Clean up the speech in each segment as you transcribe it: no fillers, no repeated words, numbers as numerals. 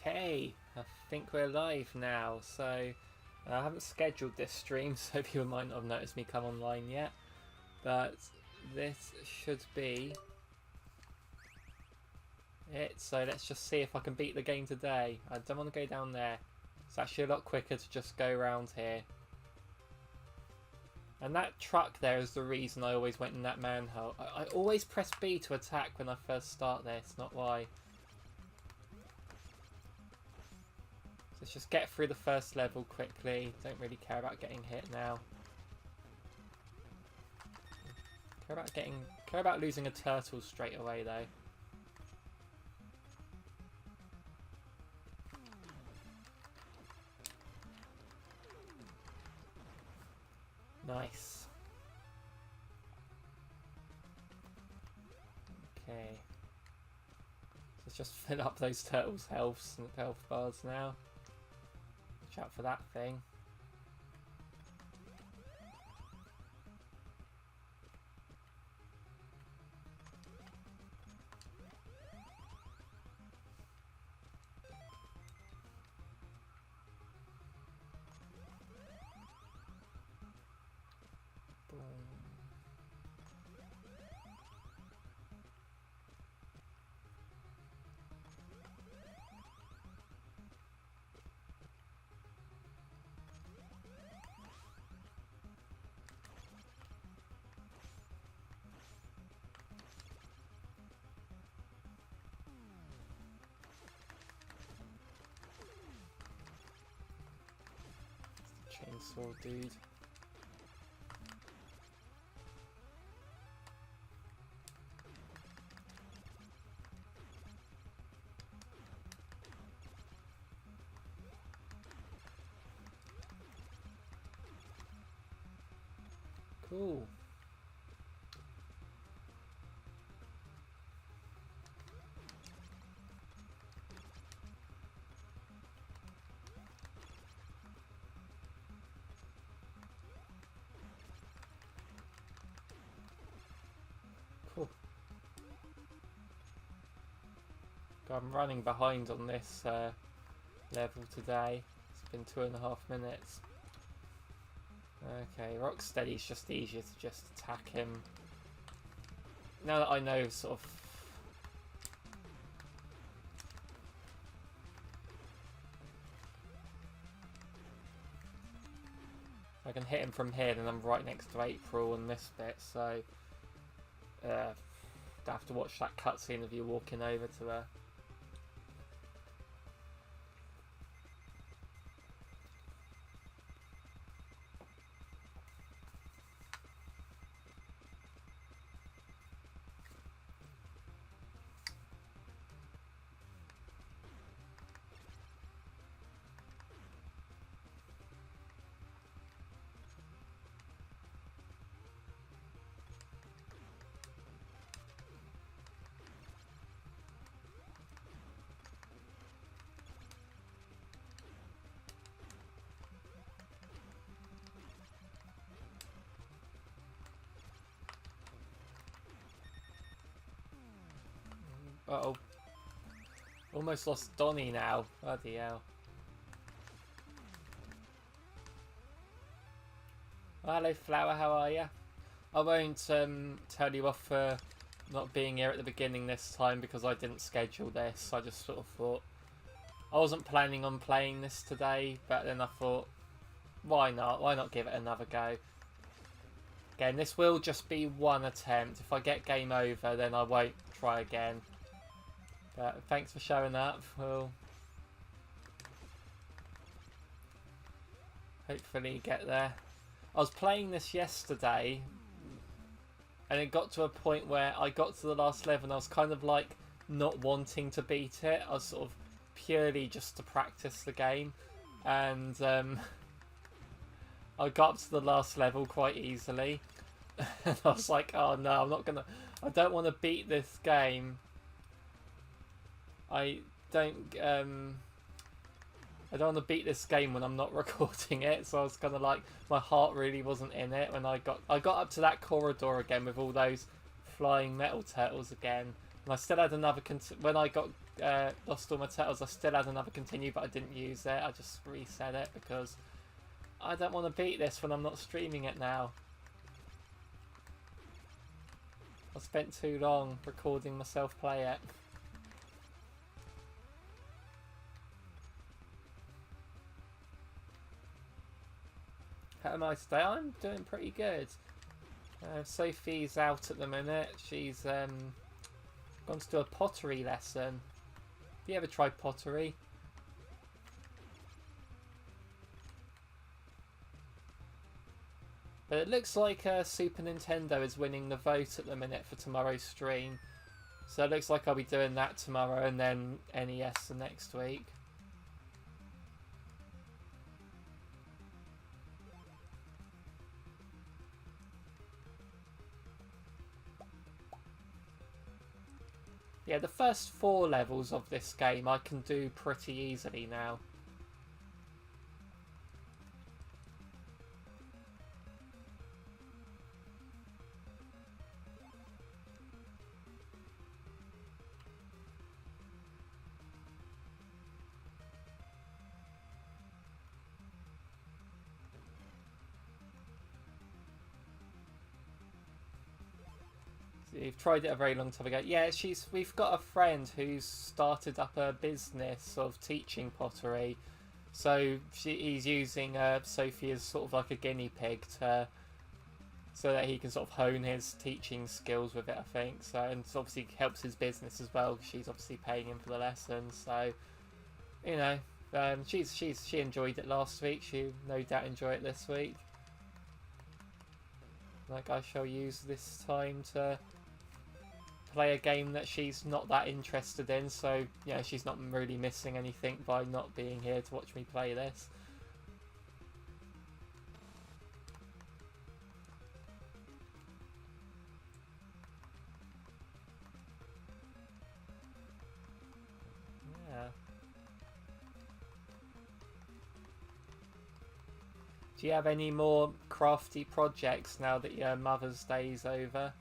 Okay, I think we're live now. So I haven't scheduled this stream, so people might not have noticed me come online yet. But this should be it. So let's just see if I can beat the game today. I don't want to go down there. It's actually a lot quicker to just go around here. And that truck there is the reason I always went in that manhole. I always press B to attack when I first start this, not Y. Let's just get through the first level quickly. Don't really care about getting hit now. Care about losing a turtle straight away though. Nice. Okay. Let's just fill up those turtles' healths and health bars now. Watch out for that thing. Boom. Chainsaw dude. Cool. Cool. God, I'm running behind on this level today. It's been 2.5 minutes. Okay, Rocksteady's just easier to just attack him. Now that I know sort of... I can hit him from here, then I'm right next to April on this bit, so... I have to watch that cutscene of you walking over to her. Uh-oh. Almost lost Donnie now. Bloody hell. Oh, hello Flower, how are you? I won't tell you off for not being here at the beginning this time because I didn't schedule this. I just sort of thought... I wasn't planning on playing this today, but then I thought, why not? Why not give it another go? Again, this will just be one attempt. If I get game over, then I won't try again. But thanks for showing up. We'll hopefully get there. I was playing this yesterday and it got to a point where I got to the last level and I was kind of like not wanting to beat it. I was sort of purely just to practice the game, and I got up to the last level quite easily and I was like, oh no, I don't want to beat this game. I don't want to beat this game when I'm not recording it, so I was kind of like, my heart really wasn't in it when I got up to that corridor again with all those flying metal turtles again, and I still had another when I got lost all my turtles, I still had another continue, but I didn't use it. I just reset it because I don't want to beat this when I'm not streaming it now. I spent too long recording myself play it. How am I today? I'm doing pretty good. Sophie's out at the minute. She's gone to do a pottery lesson. Have you ever tried pottery? But it looks like Super Nintendo is winning the vote at the minute for tomorrow's stream. So it looks like I'll be doing that tomorrow and then NES the next week. Yeah, the first 4 levels of this game I can do pretty easily now. You've tried it a very long time ago. Yeah, we've got a friend who's started up a business of teaching pottery. So he's using Sophie as sort of like a guinea pig so that he can sort of hone his teaching skills with it, I think. So, and it obviously helps his business as well. She's obviously paying him for the lessons. So, you know, she enjoyed it last week. She no doubt enjoy it this week. Like, I shall use this time to play a game that she's not that interested in, so yeah, she's not really missing anything by not being here to watch me play this. Yeah. Do you have any more crafty projects now that your Mother's Day's over?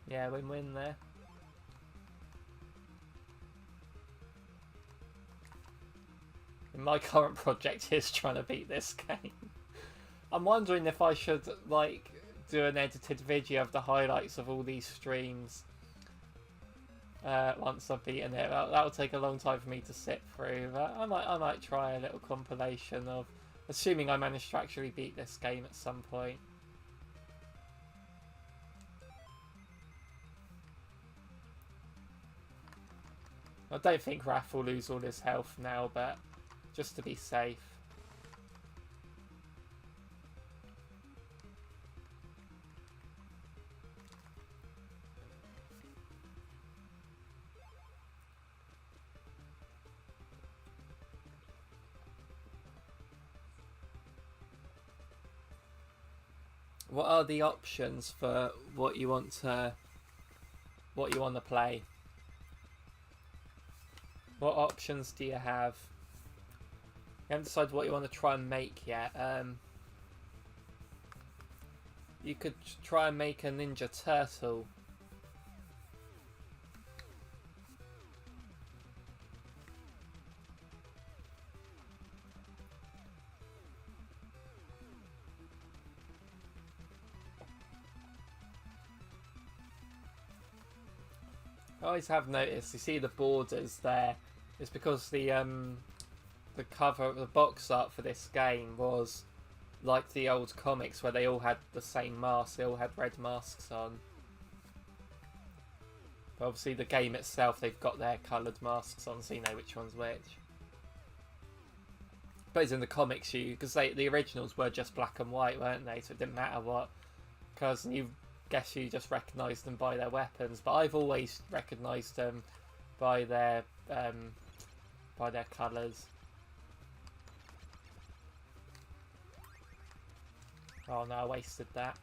Yeah, win-win there. And my current project is trying to beat this game. I'm wondering if I should, like, do an edited video of the highlights of all these streams once I've beaten it. That'll take a long time for me to sit through, but I might try a little compilation of, assuming I manage to actually beat this game at some point. I don't think Raph will lose all his health now, but just to be safe. What are the options for what you want to play? What options do you have? You haven't decided what you want to try and make yet. You could try and make a Ninja Turtle. I always have noticed, you see the borders there, it's because the cover, the box art for this game was like the old comics where they all had the same mask, they all had red masks on. But obviously the game itself, they've got their coloured masks on, so you know which one's which. But in the comics, because the originals were just black and white, weren't they? So it didn't matter what, because you just recognised them by their weapons. But I've always recognised them by their colours. Oh no, I wasted that.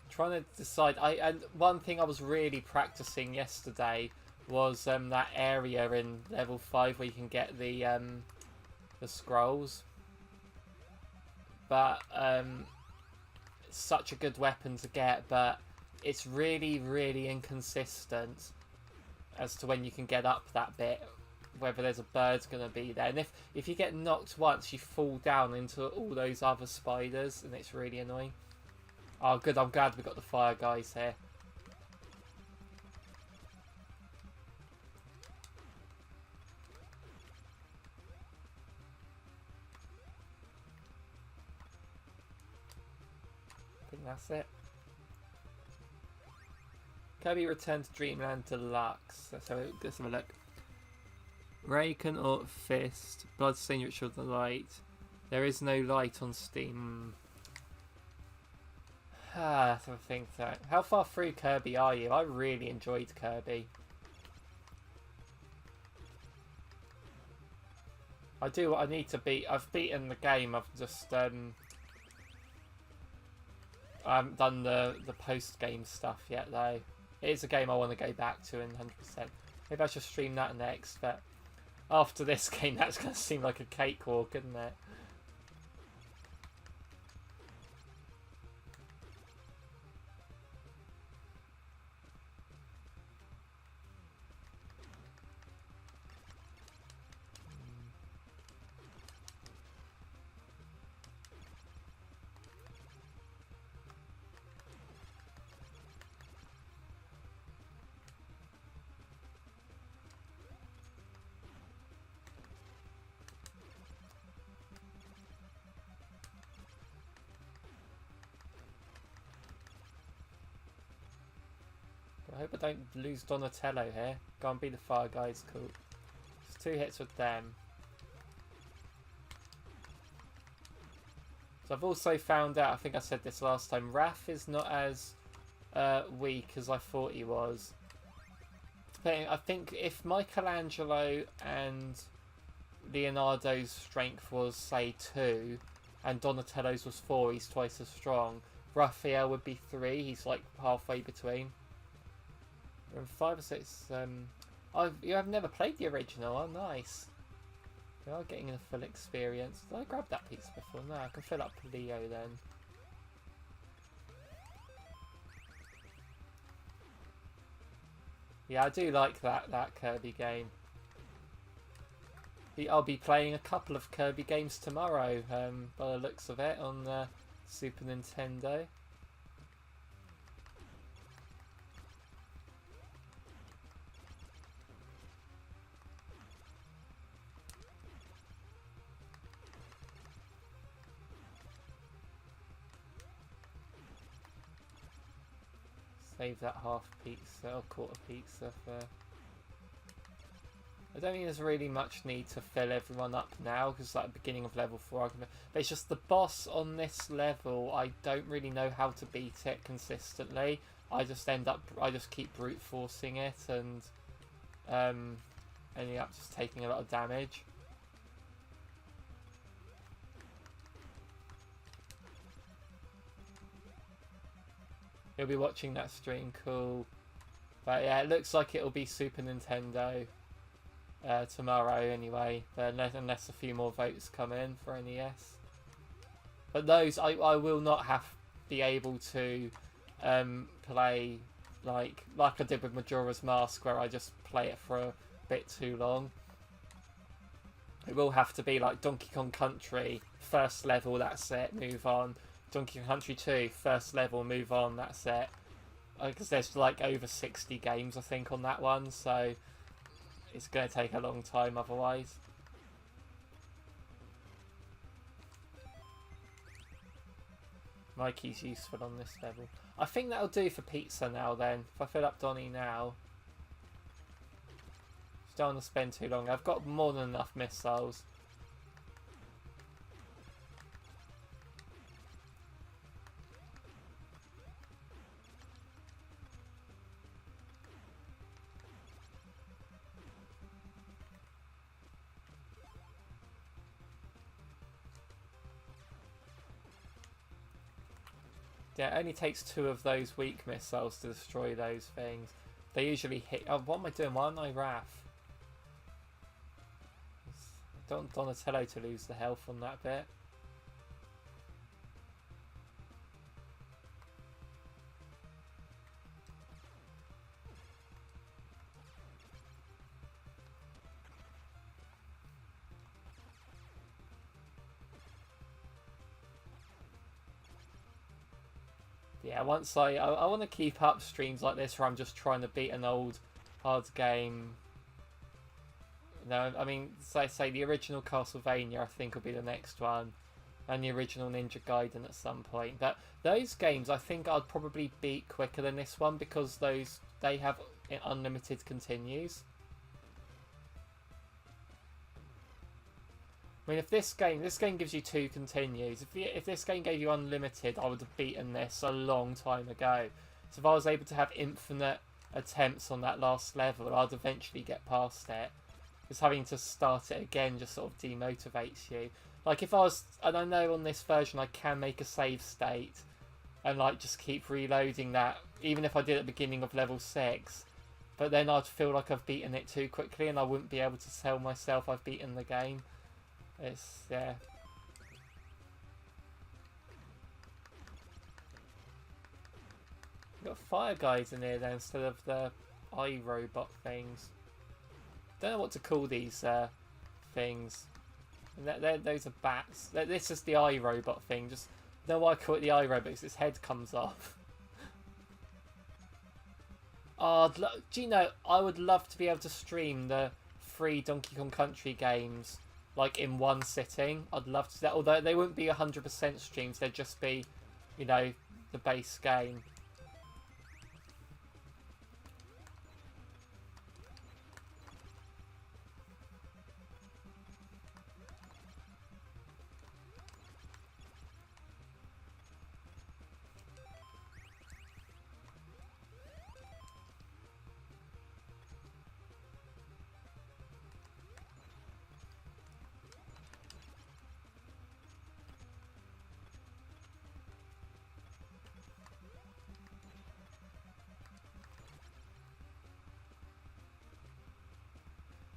Trying to decide. And one thing I was really practicing yesterday was that area in level 5 where you can get the scrolls. But it's such a good weapon to get, but it's really, really inconsistent as to when you can get up that bit, whether there's a bird going to be there. And if you get knocked once, you fall down into all those other spiders, and it's really annoying. Oh, good. I'm glad we got the fire guys here. I think that's it. Kirby Return to Dreamland Deluxe. Let's have a look. Raycon or Fist, Bloodstained Ritual of the Light. There is no light on Steam. I think that. How far through Kirby are you? I really enjoyed Kirby. I do what I need to beat. I've beaten the game. I've just I haven't done the post game stuff yet though. It is a game I want to go back to in 100%. Maybe I should stream that next, but after this game that's going to seem like a cakewalk, isn't it? I hope I don't lose Donatello here. Go and be the fire guys, cool. Just 2 hits with them. So I've also found out, I think I said this last time, Raph is not as weak as I thought he was. I think if Michelangelo and Leonardo's strength was, say, 2, and Donatello's was 4, he's twice as strong. Raphael would be 3, he's like halfway between. And 5 or 6. You have never played the original. Oh, nice. We are getting a full experience. Did I grab that piece before? No, I can fill up Leo then. Yeah, I do like that Kirby game. I'll be playing a couple of Kirby games tomorrow, by the looks of it, on the Super Nintendo. Save that half pizza or quarter pizza for... I don't think there's really much need to fill everyone up now, because like beginning of level 4 but it's just the boss on this level, I don't really know how to beat it consistently. I just keep brute forcing it and ending up just taking a lot of damage. You'll be watching that stream, cool. But yeah, it looks like it'll be Super Nintendo tomorrow anyway, unless a few more votes come in for NES. But those, I will not be able to play like I did with Majora's Mask, where I just play it for a bit too long. It will have to be like Donkey Kong Country, first level, that's it, move on. Donkey Kong Country 2, first level, move on, that's it. Because there's like over 60 games, I think, on that one, so it's going to take a long time otherwise. Mikey's useful on this level. I think that'll do for pizza now then. If I fill up Donnie now. Just don't want to spend too long. I've got more than enough missiles. Yeah, it only takes 2 of those weak missiles to destroy those things. They usually hit... Oh, what am I doing? Why aren't I Raph? I don't want Donatello to lose the health on that bit. Yeah, once I want to keep up streams like this where I'm just trying to beat an old hard game. No, I mean, say the original Castlevania I think will be the next one, and the original Ninja Gaiden at some point. But those games I think I'd probably beat quicker than this one because they have unlimited continues. I mean, if this game gives you 2 continues. If this game gave you unlimited, I would have beaten this a long time ago. So if I was able to have infinite attempts on that last level, I'd eventually get past it. Just having to start it again just sort of demotivates you. Like if I was, and I know on this version I can make a save state, and like just keep reloading that, even if I did at the beginning of level 6. But then I'd feel like I've beaten it too quickly, and I wouldn't be able to tell myself I've beaten the game. It's, yeah. You've got fire guys in here then instead of the eye robot things. Don't know what to call these things. Those are bats. This is the eye robot thing. Just know why I call it the eye robot because its head comes off. Oh, do you know, I would love to be able to stream the 3 Donkey Kong Country games like in one sitting. I'd love to do that, although they wouldn't be 100% streams, they'd just be, you know, the base game.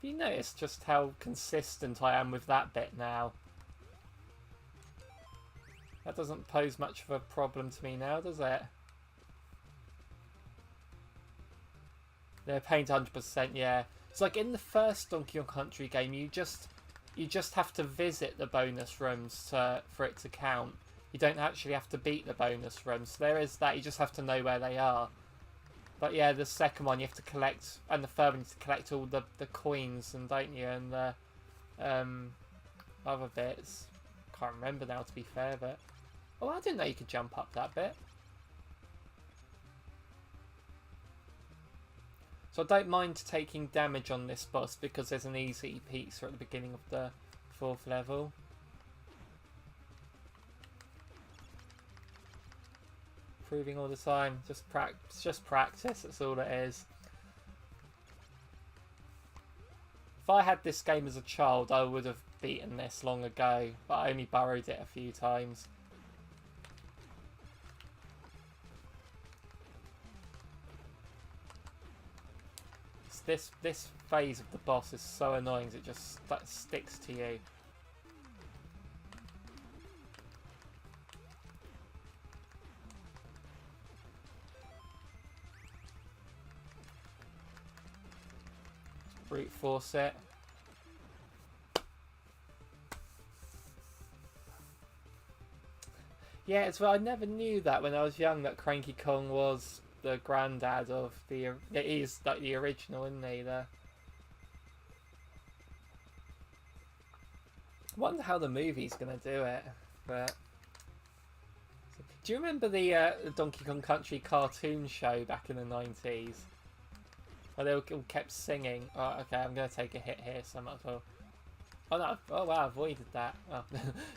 Have you noticed just how consistent I am with that bit now? That doesn't pose much of a problem to me now, does it? Yeah, paint 100%, yeah. It's like in the first Donkey Kong Country game, you just have to visit the bonus rooms for it to count. You don't actually have to beat the bonus rooms. So there is that, you just have to know where they are. But yeah, the second one you have to collect, and the third one you have to collect all the coins, and don't you, and the other bits. Can't remember now, to be fair, but oh, I didn't know you could jump up that bit. So I don't mind taking damage on this boss because there's an easy pizza at the beginning of the 4th level. Improving all the time, just practice, that's all it is. If I had this game as a child, I would have beaten this long ago, but I only borrowed it a few times. This phase of the boss is so annoying, it just sticks to you. Brute force it. Yeah, it's well, I never knew that when I was young that Cranky Kong was the granddad of the. It is like the original, isn't he? Wonder how the movie's gonna do it. But do you remember the Donkey Kong Country cartoon show back in the 90s? Well, they all kept singing. Oh, okay, I'm going to take a hit here, so I might as well. Oh no, oh wow, I avoided that. Oh.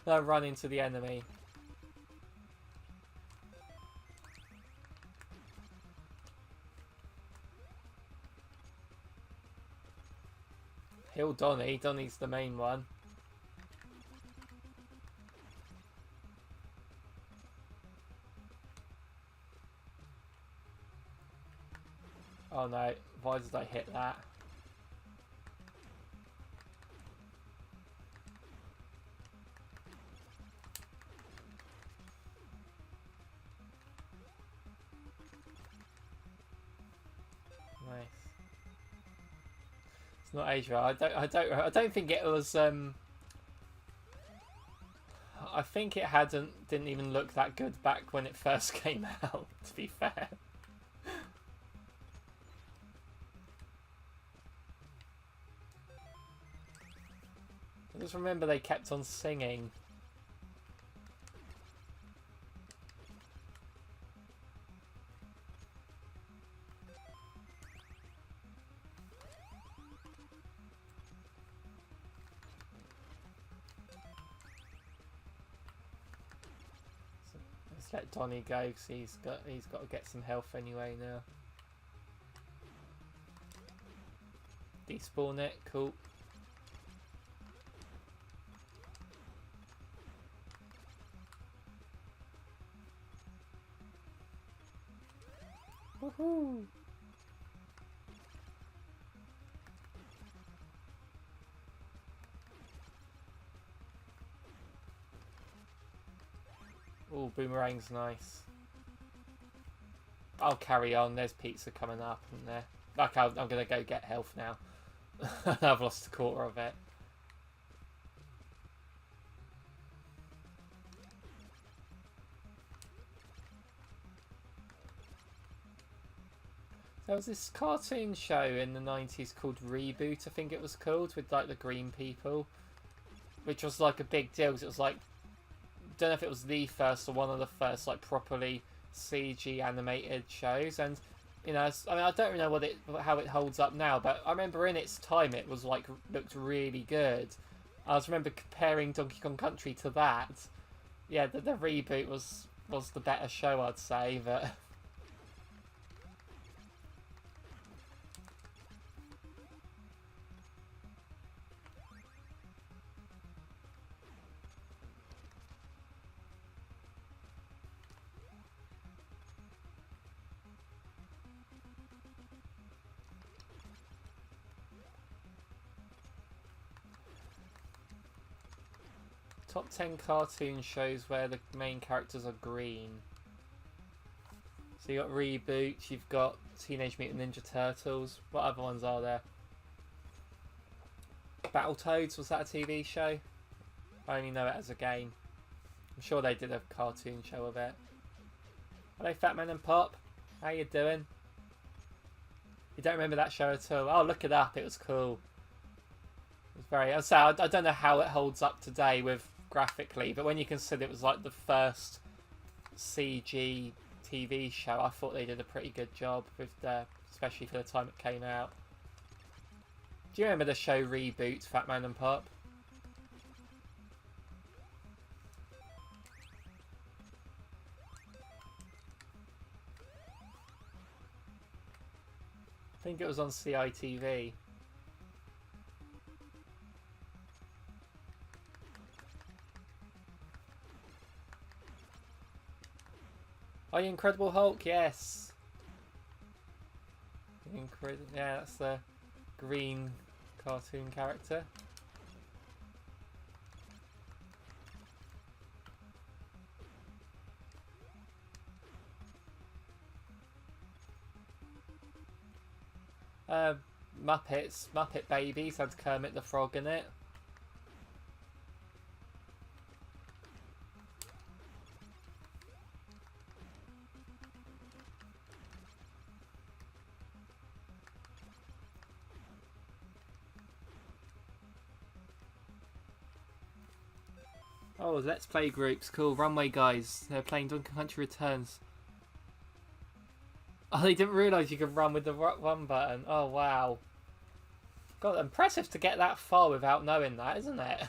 I run into the enemy. Heal Donnie. Donnie's the main one. Oh no, why did I hit that? Nice. It's not Asia. I don't think it was I think it didn't even look that good back when it first came out, to be fair. I just remember they kept on singing. Let's let Donnie go because he's got to get some health anyway now. Despawn it, cool. Woohoo! Oh, boomerang's nice. I'll carry on. There's pizza coming up, and there. Like I'm gonna go get health now. I've lost a quarter of it. There was this cartoon show in the 90s called Reboot, I think it was called, with like the green people, which was like a big deal because it was like, don't know if it was the first or one of the first like properly CG animated shows. And you know, I mean, I don't know how it holds up now, but I remember in its time it was like looked really good. I just remember comparing Donkey Kong Country to that. Yeah, the Reboot was the better show, I'd say, but. Top 10 cartoon shows where the main characters are green. So you got Reboot, you've got Teenage Mutant Ninja Turtles. What other ones are there? Battletoads, was that a TV show? I only know it as a game. I'm sure they did a cartoon show of it. Hello, Fatman and Pop. How you doing? You don't remember that show at all? Oh, look it up. It was cool. It was very. I don't know how it holds up today with graphically, but when you consider it was like the first CG TV show, I thought they did a pretty good job with especially for the time it came out. Do you remember the show Reboot, Fatman and Pop? I think it was on CITV. Are you Incredible Hulk? Yes. Yeah, that's the green cartoon character. Muppet Babies had Kermit the Frog in it. Oh, Let's Play groups. Cool. Runway guys. They're playing Donkey Country Returns. Oh, they didn't realise you could run with the run button. Oh, wow. God, impressive to get that far without knowing that, isn't it?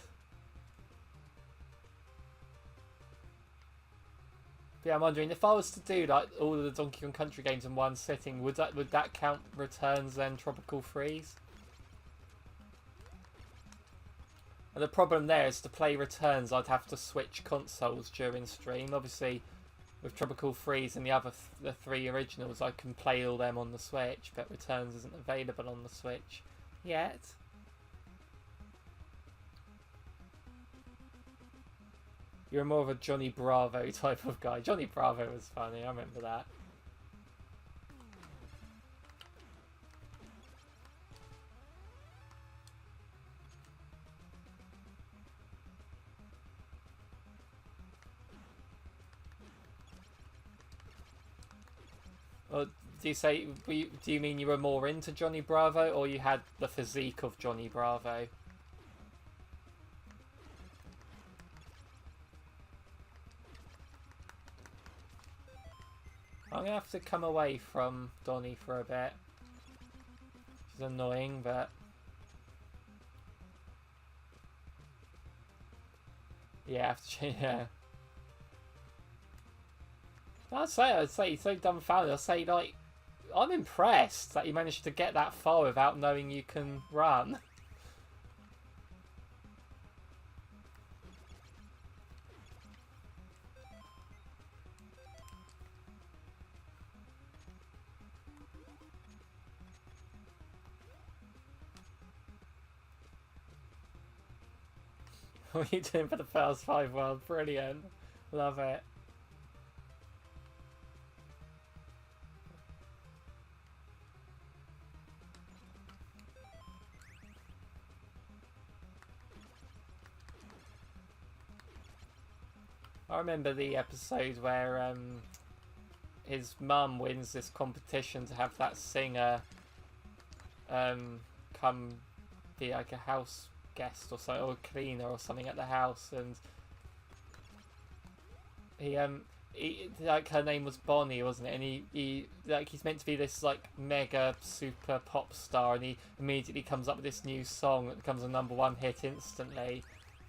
But yeah, I'm wondering, if I was to do like all of the Donkey Kong Country games in one sitting, would that count Returns and Tropical Freeze? And the problem there is to play Returns, I'd have to switch consoles during stream. Obviously, with Tropical Freeze and the three originals, I can play all them on the Switch, but Returns isn't available on the Switch yet. You're more of a Johnny Bravo type of guy. Johnny Bravo was funny, I remember that. Or do you say, do you mean you were more into Johnny Bravo, or you had the physique of Johnny Bravo? I'm going to have to come away from Donnie for a bit. Which is annoying, but... yeah, I have to change, yeah. I'd say he's so dumbfounded. I'd say, like, I'm impressed that you managed to get that far without knowing you can run. What are you doing for the first 5 world? Brilliant. Love it. I remember the episode where his mum wins this competition to have that singer come be like a house guest or so, or a cleaner or something at the house, and he like, her name was Bonnie, wasn't it? And he like, he's meant to be this like mega super pop star, and he immediately comes up with this new song that becomes a #1 hit instantly,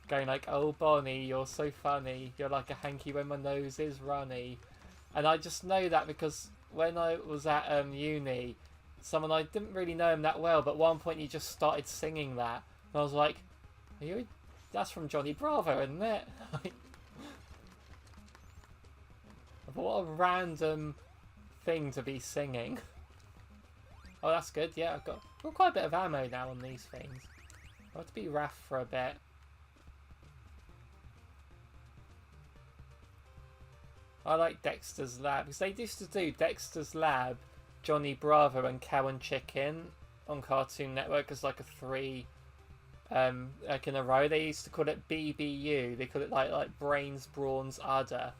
going like, "Oh Bonnie, you're so funny, you're like a hanky when my nose is runny." And I just know that because when I was at uni, someone, I didn't really know him that well, but at one point he just started singing that, and I was like, "Are you? That's from Johnny Bravo, isn't it?" What a random thing to be singing. Oh, that's good. Yeah, I've got quite a bit of ammo now on these things. I'll have to be Raph for a bit. I like Dexter's Lab, because they used to do Dexter's Lab, Johnny Bravo, and Cow and Chicken on Cartoon Network as like a 3, like in a row. They used to call it BBU. They call it like Brains, Brawns, Udder.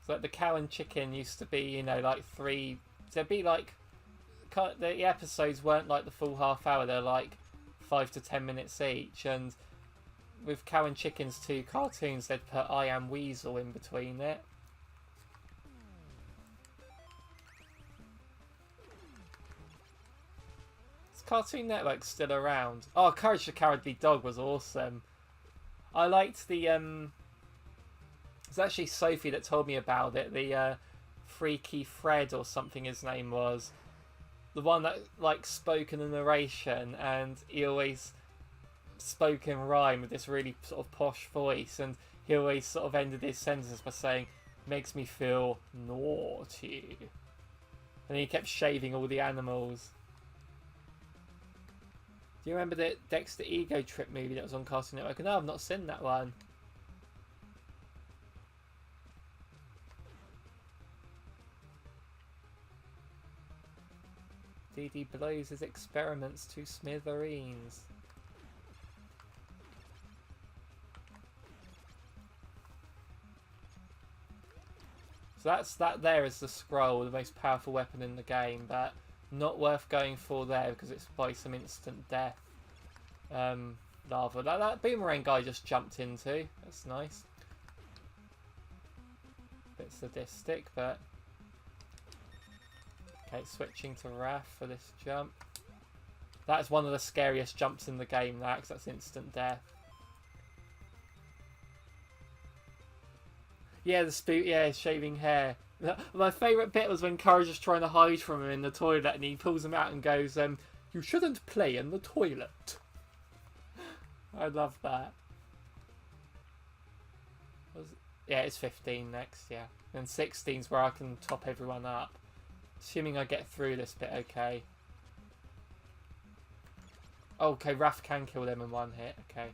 So like the Cow and Chicken used to be, you know, like 3. There'd be like, the episodes weren't like the full half hour. They're like 5 to 10 minutes each, and with Cow and Chicken's 2 cartoons, they'd put I Am Weasel in between it. Is Cartoon Network still around? Oh, Courage the Cowardly Dog was awesome. I liked the it's actually Sophie that told me about it. The Freaky Fred or something his name was. The one that like spoke in the narration, and he always spoke in rhyme with this really sort of posh voice, and he always sort of ended his sentences by saying, "Makes me feel naughty." And he kept shaving all the animals. Do you remember the Dexter Ego Trip movie that was on Cartoon Network? No, I've not seen that one. Dee Dee blows his experiments to smithereens. So that there is the scroll, the most powerful weapon in the game, but not worth going for there because it's by some instant death lava. That boomerang guy just jumped into. That's nice. Bit sadistic, but... okay, switching to Raph for this jump. That's one of the scariest jumps in the game, that, because that's instant death. Yeah, the spook, yeah, shaving hair. My favourite bit was when Courage is trying to hide from him in the toilet, and he pulls him out and goes, "You shouldn't play in the toilet." I love that. Yeah, it's 15 next, yeah. And 16's where I can top everyone up. Assuming I get through this bit okay. Okay, Raph can kill them in one hit, okay.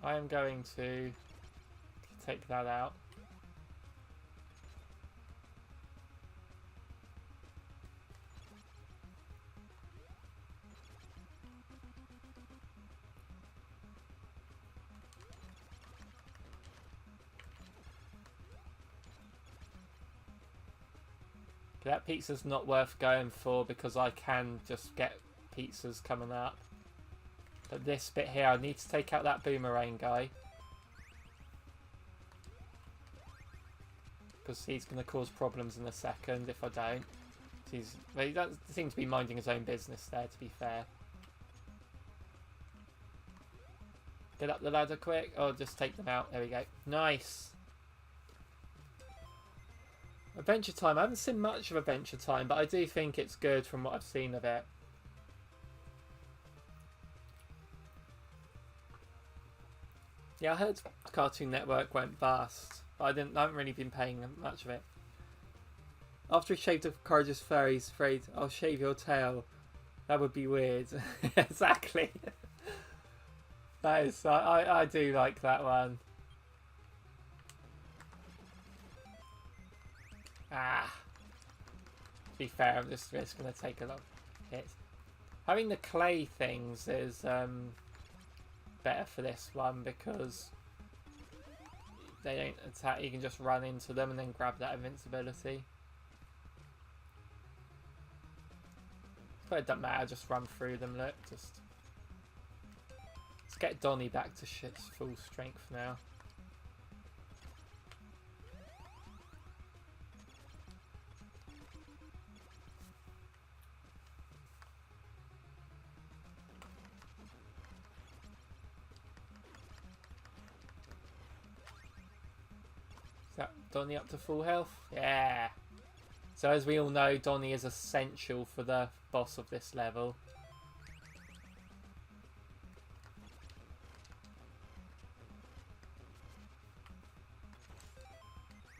I am going to take that out. That pizza's not worth going for because I can just get pizzas coming up. But this bit here, I need to take out that boomerang guy. Because he's going to cause problems in a second if I don't. He doesn't seem to be minding his own business there, to be fair. Get up the ladder quick. Oh, just take them out. There we go. Nice. Adventure Time. I haven't seen much of Adventure Time, but I do think it's good from what I've seen of it. Yeah, I heard Cartoon Network went bust, but I haven't really been paying much of it. After he shaved off Courageous fur, he's afraid, I'll shave your tail. That would be weird. Exactly. That is, I do like that one. Ah. To be fair, I'm just going to take a lot of hits. Having the clay things is better for this one because they don't attack. You can just run into them and then grab that invincibility. But it doesn't matter, just run through them, look. Let's get Donnie back to shit's full strength now. Is that Donnie up to full health? Yeah! So as we all know, Donnie is essential for the boss of this level.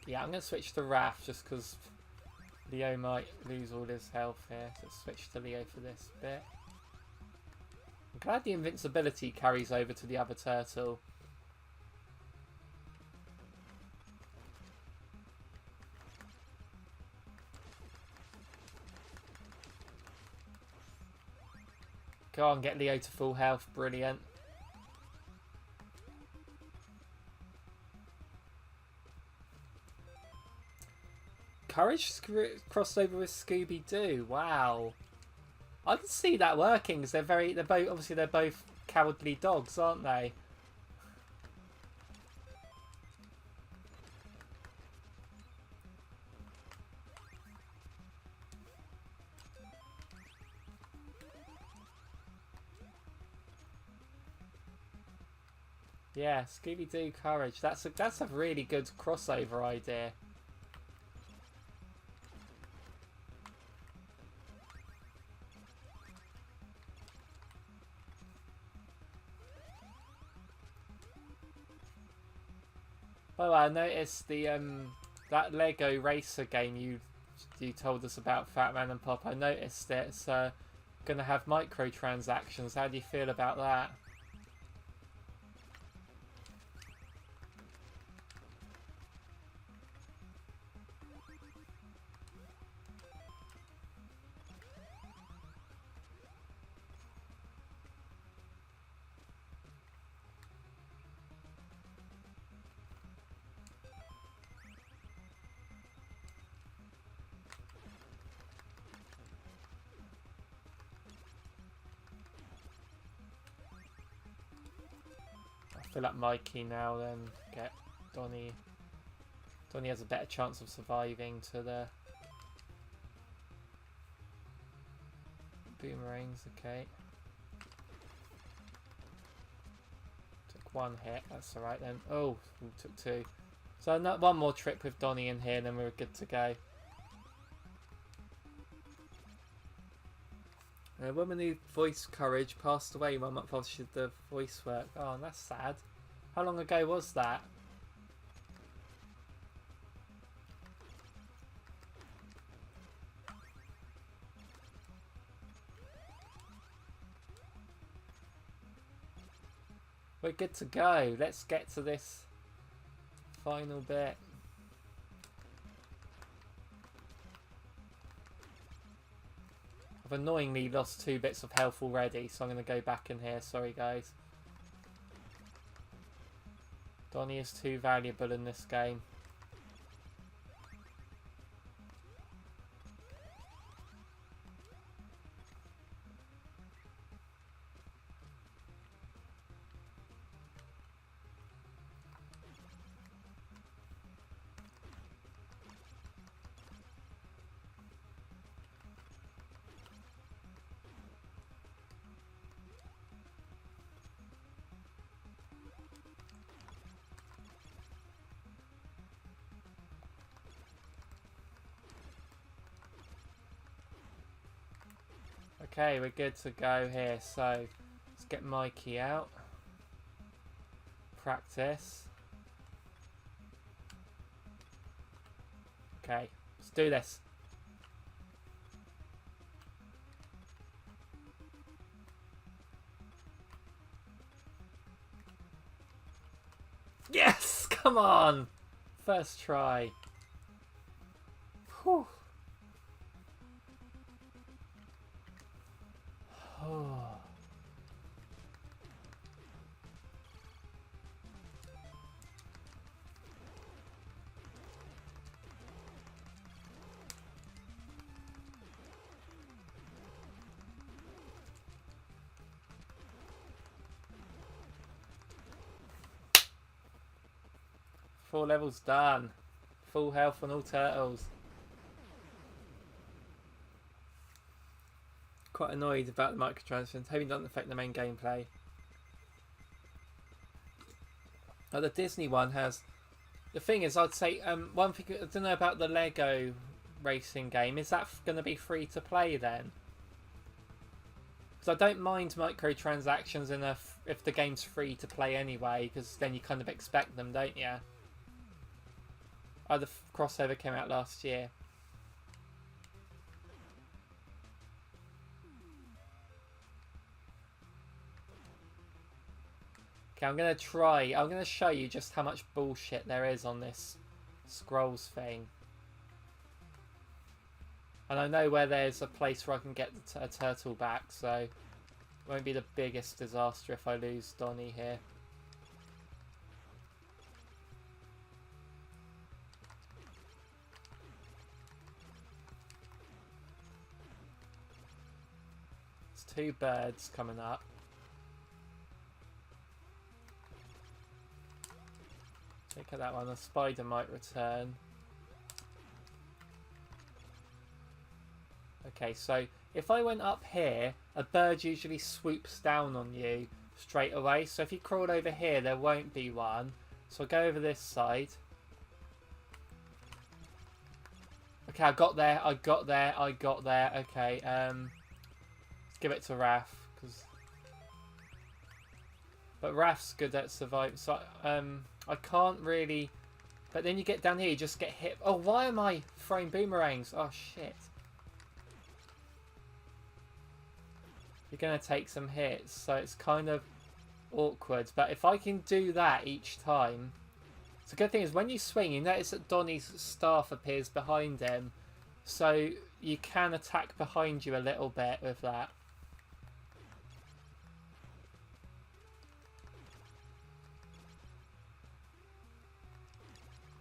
Yeah, I'm going to switch to Raph just because Leo might lose all his health here. So switch to Leo for this bit. I'm glad the invincibility carries over to the other turtle. Go on, get Leo to full health. Brilliant. Courage crossed over with Scooby-Doo. Wow. I can see that working because they're both cowardly dogs, aren't they? Yeah, Scooby-Doo Courage. That's a really good crossover idea. Oh, I noticed the that Lego Racer game you told us about, Fat Man and Pop. I noticed it's gonna have microtransactions. How do you feel about that? Fill up Mikey now, then get Donnie. Donnie has a better chance of surviving to the boomerangs. Okay. Took one hit, that's alright then. Oh, we took two. So one more trip with Donnie in here, then we're good to go. A woman who voiced Courage passed away 1 month after she did the voice work. Oh, that's sad. How long ago was that? We're good to go. Let's get to this final bit. I've annoyingly lost 2 bits of health already, so I'm going to go back in here. Sorry, guys. Donnie is too valuable in this game. Okay, we're good to go here. So let's get Mikey out. Practice. Okay, let's do this. Yes! Come on! First try. Whew. Oh. 4 levels done. Full health on all turtles. Quite annoyed about the microtransactions. Hoping it doesn't affect the main gameplay. Oh, the Disney one has... The thing is, I'd say, one thing, I don't know about the Lego racing game. Is that going to be free to play then? Because I don't mind microtransactions if the game's free to play anyway, because then you kind of expect them, don't you? Oh, the crossover came out last year. Okay, I'm going to show you just how much bullshit there is on this scrolls thing. And I know where there's a place where I can get a turtle back, so it won't be the biggest disaster if I lose Donnie here. There's 2 birds coming up. Look at that one, a spider might return. Okay, so if I went up here, a bird usually swoops down on you straight away. So if you crawl over here, there won't be one. So I'll go over this side. Okay, I got there. Okay, let's give it to Raph. But Raph's good at surviving. So, I can't really... But then you get down here, you just get hit. Oh, why am I throwing boomerangs? Oh, shit. You're going to take some hits, so it's kind of awkward. But if I can do that each time... So the good thing is, when you swing, you notice that Donnie's staff appears behind him. So you can attack behind you a little bit with that.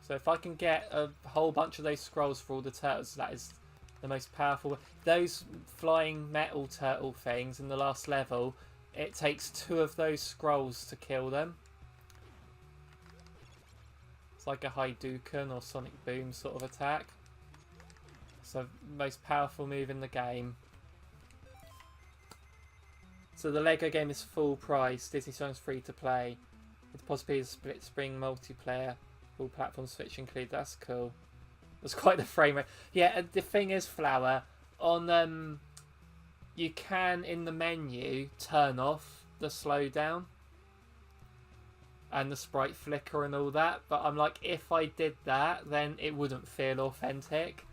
So if I can get a whole bunch of those scrolls for all the turtles, that is the most powerful. Those flying metal turtle things in the last level, it takes 2 of those scrolls to kill them. It's like a Hadouken or Sonic Boom sort of attack. So most powerful move in the game. So the Lego game is full price. Disney Songs free to play. With possibly a split screen multiplayer. All platform Switch include. That's cool. That's quite the frame rate. Yeah, the thing is, Flower, on you can in the menu turn off the slowdown and the sprite flicker and all that. But I'm like, if I did that, then it wouldn't feel authentic.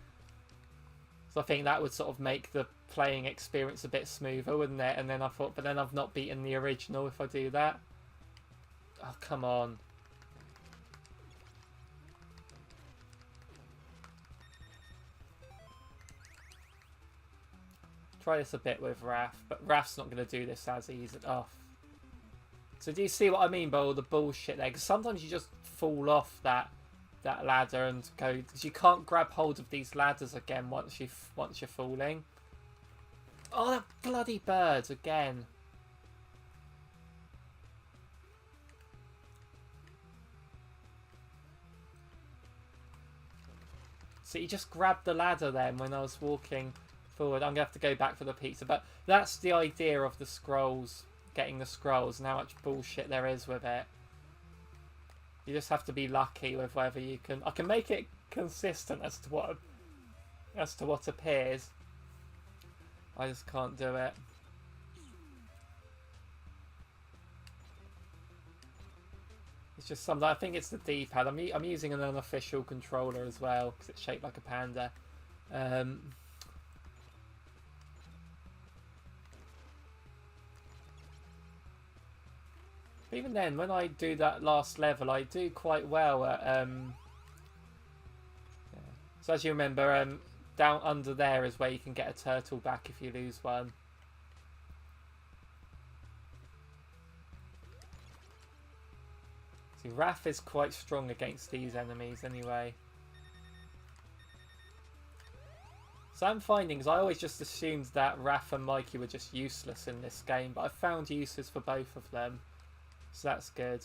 So I think that would sort of make the playing experience a bit smoother, wouldn't it? And then I thought, but then I've not beaten the original if I do that. Oh, come on. Try this a bit with Raph, but Raph's not going to do this as easy. Oh. So do you see what I mean by all the bullshit there? Because sometimes you just fall off that ladder and go, because you can't grab hold of these ladders again once you're falling. Oh, that bloody bird again. So you just grabbed the ladder then when I was walking forward. I'm going to have to go back for the pizza. But that's the idea of the scrolls, getting the scrolls, and how much bullshit there is with it. You just have to be lucky with whether you can... I can make it consistent as to what appears. I just can't do it. It's just something. I think it's the D-pad. I'm using an unofficial controller as well because it's shaped like a panda. But even then, when I do that last level, I do quite well at. Yeah. So as you remember, down under there is where you can get a turtle back if you lose one. See, Raph is quite strong against these enemies anyway. So I'm finding, because I always just assumed that Raph and Mikey were just useless in this game, but I've found uses for both of them. So that's good.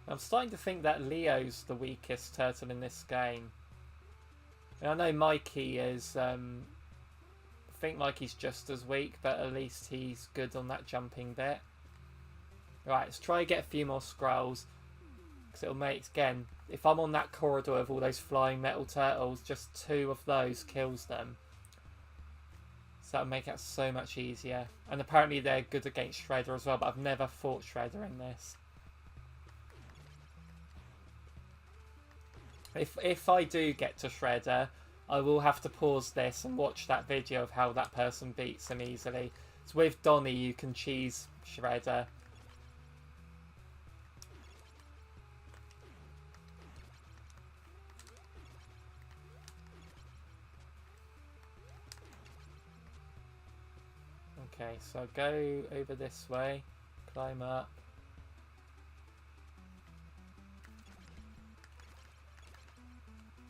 I'm starting to think that Leo's the weakest turtle in this game. I know Mikey is, I think Mikey's just as weak, but at least he's good on that jumping bit. Right, let's try and get a few more scrolls. Because it'll make, again, if I'm on that corridor of all those flying metal turtles, just 2 of those kills them. So that'll make it so much easier. And apparently they're good against Shredder as well, but I've never fought Shredder in this. If I do get to Shredder, I will have to pause this and watch that video of how that person beats him easily. So with Donnie, you can cheese Shredder. Okay, so go over this way, climb up.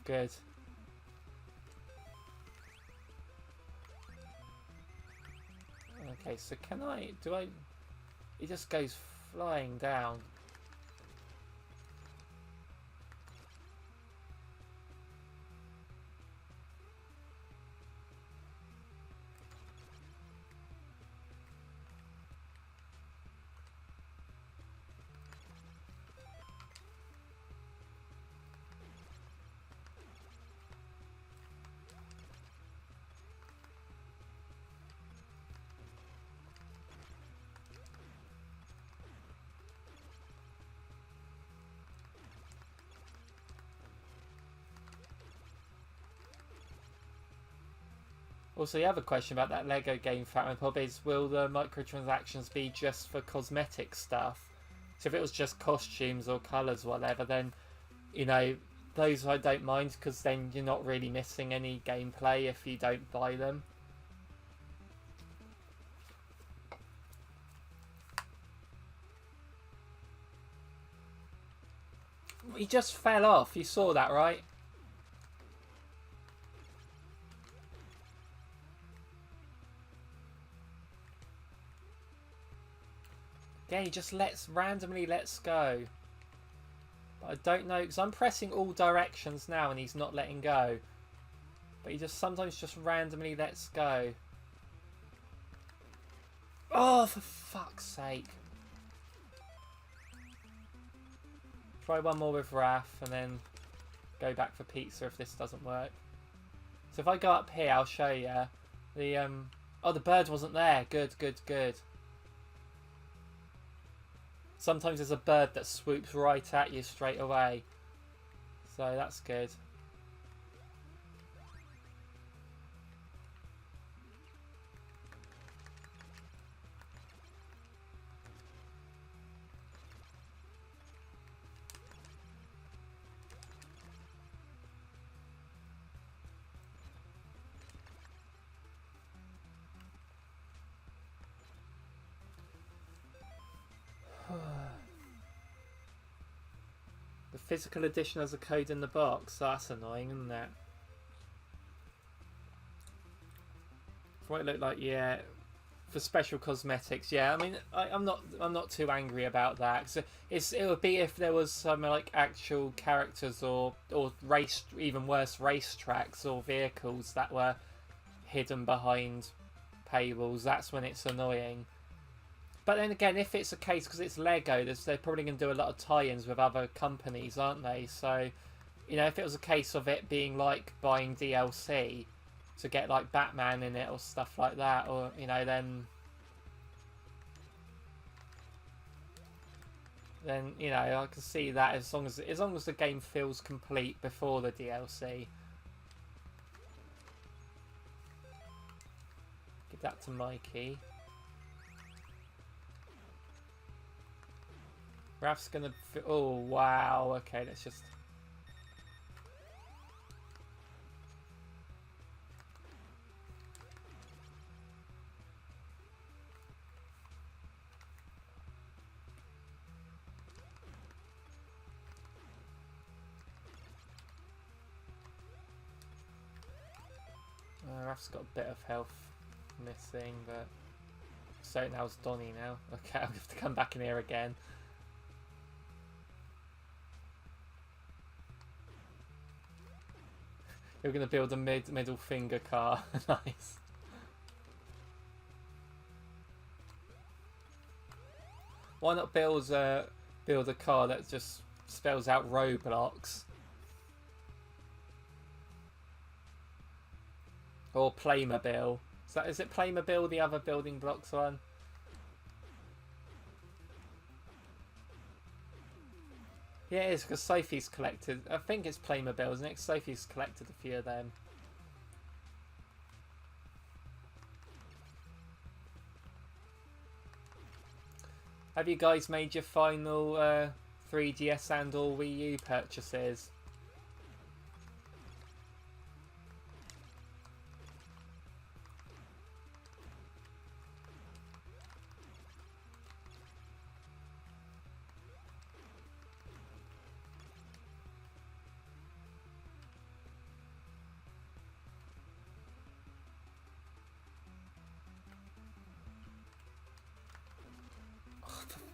Good. Okay, so can I... do I... It just goes flying down. Also, the other question about that Lego game Fatman Pub is, will the microtransactions be just for cosmetic stuff? So if it was just costumes or colours or whatever, then, you know, those I don't mind, because then you're not really missing any gameplay if you don't buy them. He just fell off, you saw that, right? Yeah, he just randomly lets go. But I don't know, because I'm pressing all directions now and he's not letting go. But he just sometimes just randomly lets go. Oh, for fuck's sake. Try one more with Raph and then go back for pizza if this doesn't work. So if I go up here, I'll show you. Oh, the bird wasn't there. Good, good, good. Sometimes there's a bird that swoops right at you straight away. So that's good. The physical edition has a code in the box. That's annoying, isn't it? For what it looked like, yeah. For special cosmetics, yeah. I mean, I'm not too angry about that. So it would be if there was some like actual characters or even worse, racetracks or vehicles that were hidden behind paywalls. That's when it's annoying. But then again, if it's a case, because it's Lego, they're probably going to do a lot of tie-ins with other companies, aren't they? So, you know, if it was a case of it being like buying DLC to get like Batman in it or stuff like that, or, you know, then you know, I can see that as long as the game feels complete before the DLC. Give that to Mikey. Raf's gonna. Oh wow. Okay, let's just. Raf's got a bit of health missing, but so now it's Donnie now. Okay, I'll have to come back in here again. You're gonna build a middle finger car. Nice. Why not build a car that just spells out Roblox? Or Playmobil. Is it Playmobil, the other building blocks one? Yeah, it is, because Sophie's collected. I think it's Playmobil, isn't it? Sophie's collected a few of them. Have you guys made your final 3DS and or Wii U purchases?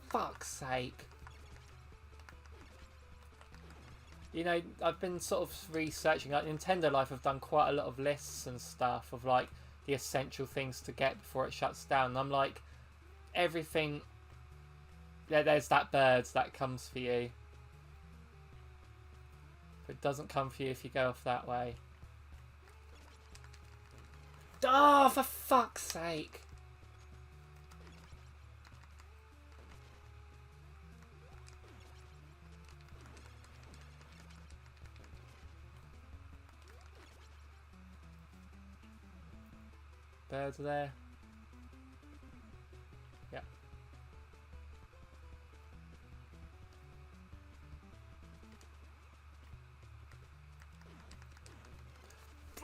Fuck's sake. You know, I've been sort of researching, like Nintendo Life have done quite a lot of lists and stuff of like the essential things to get before it shuts down. And I'm like, everything, there's that bird that comes for you. But it doesn't come for you if you go off that way. Oh, for fuck's sake. Birds are there. Yeah.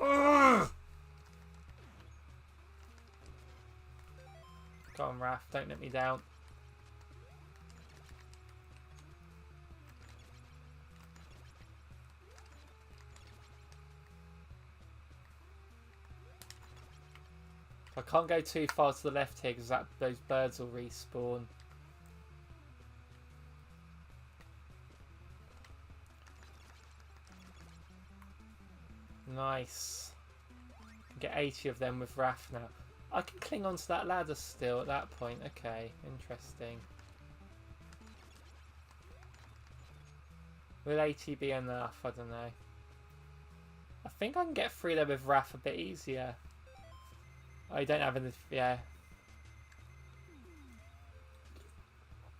Ugh! Go on, Raph, don't let me down. I can't go too far to the left here because those birds will respawn. Nice. Get 80 of them with Raph now. I can cling onto that ladder still at that point. Okay, interesting. Will 80 be enough? I don't know. I think I can get through there with Raph a bit easier. I don't have any. Yeah.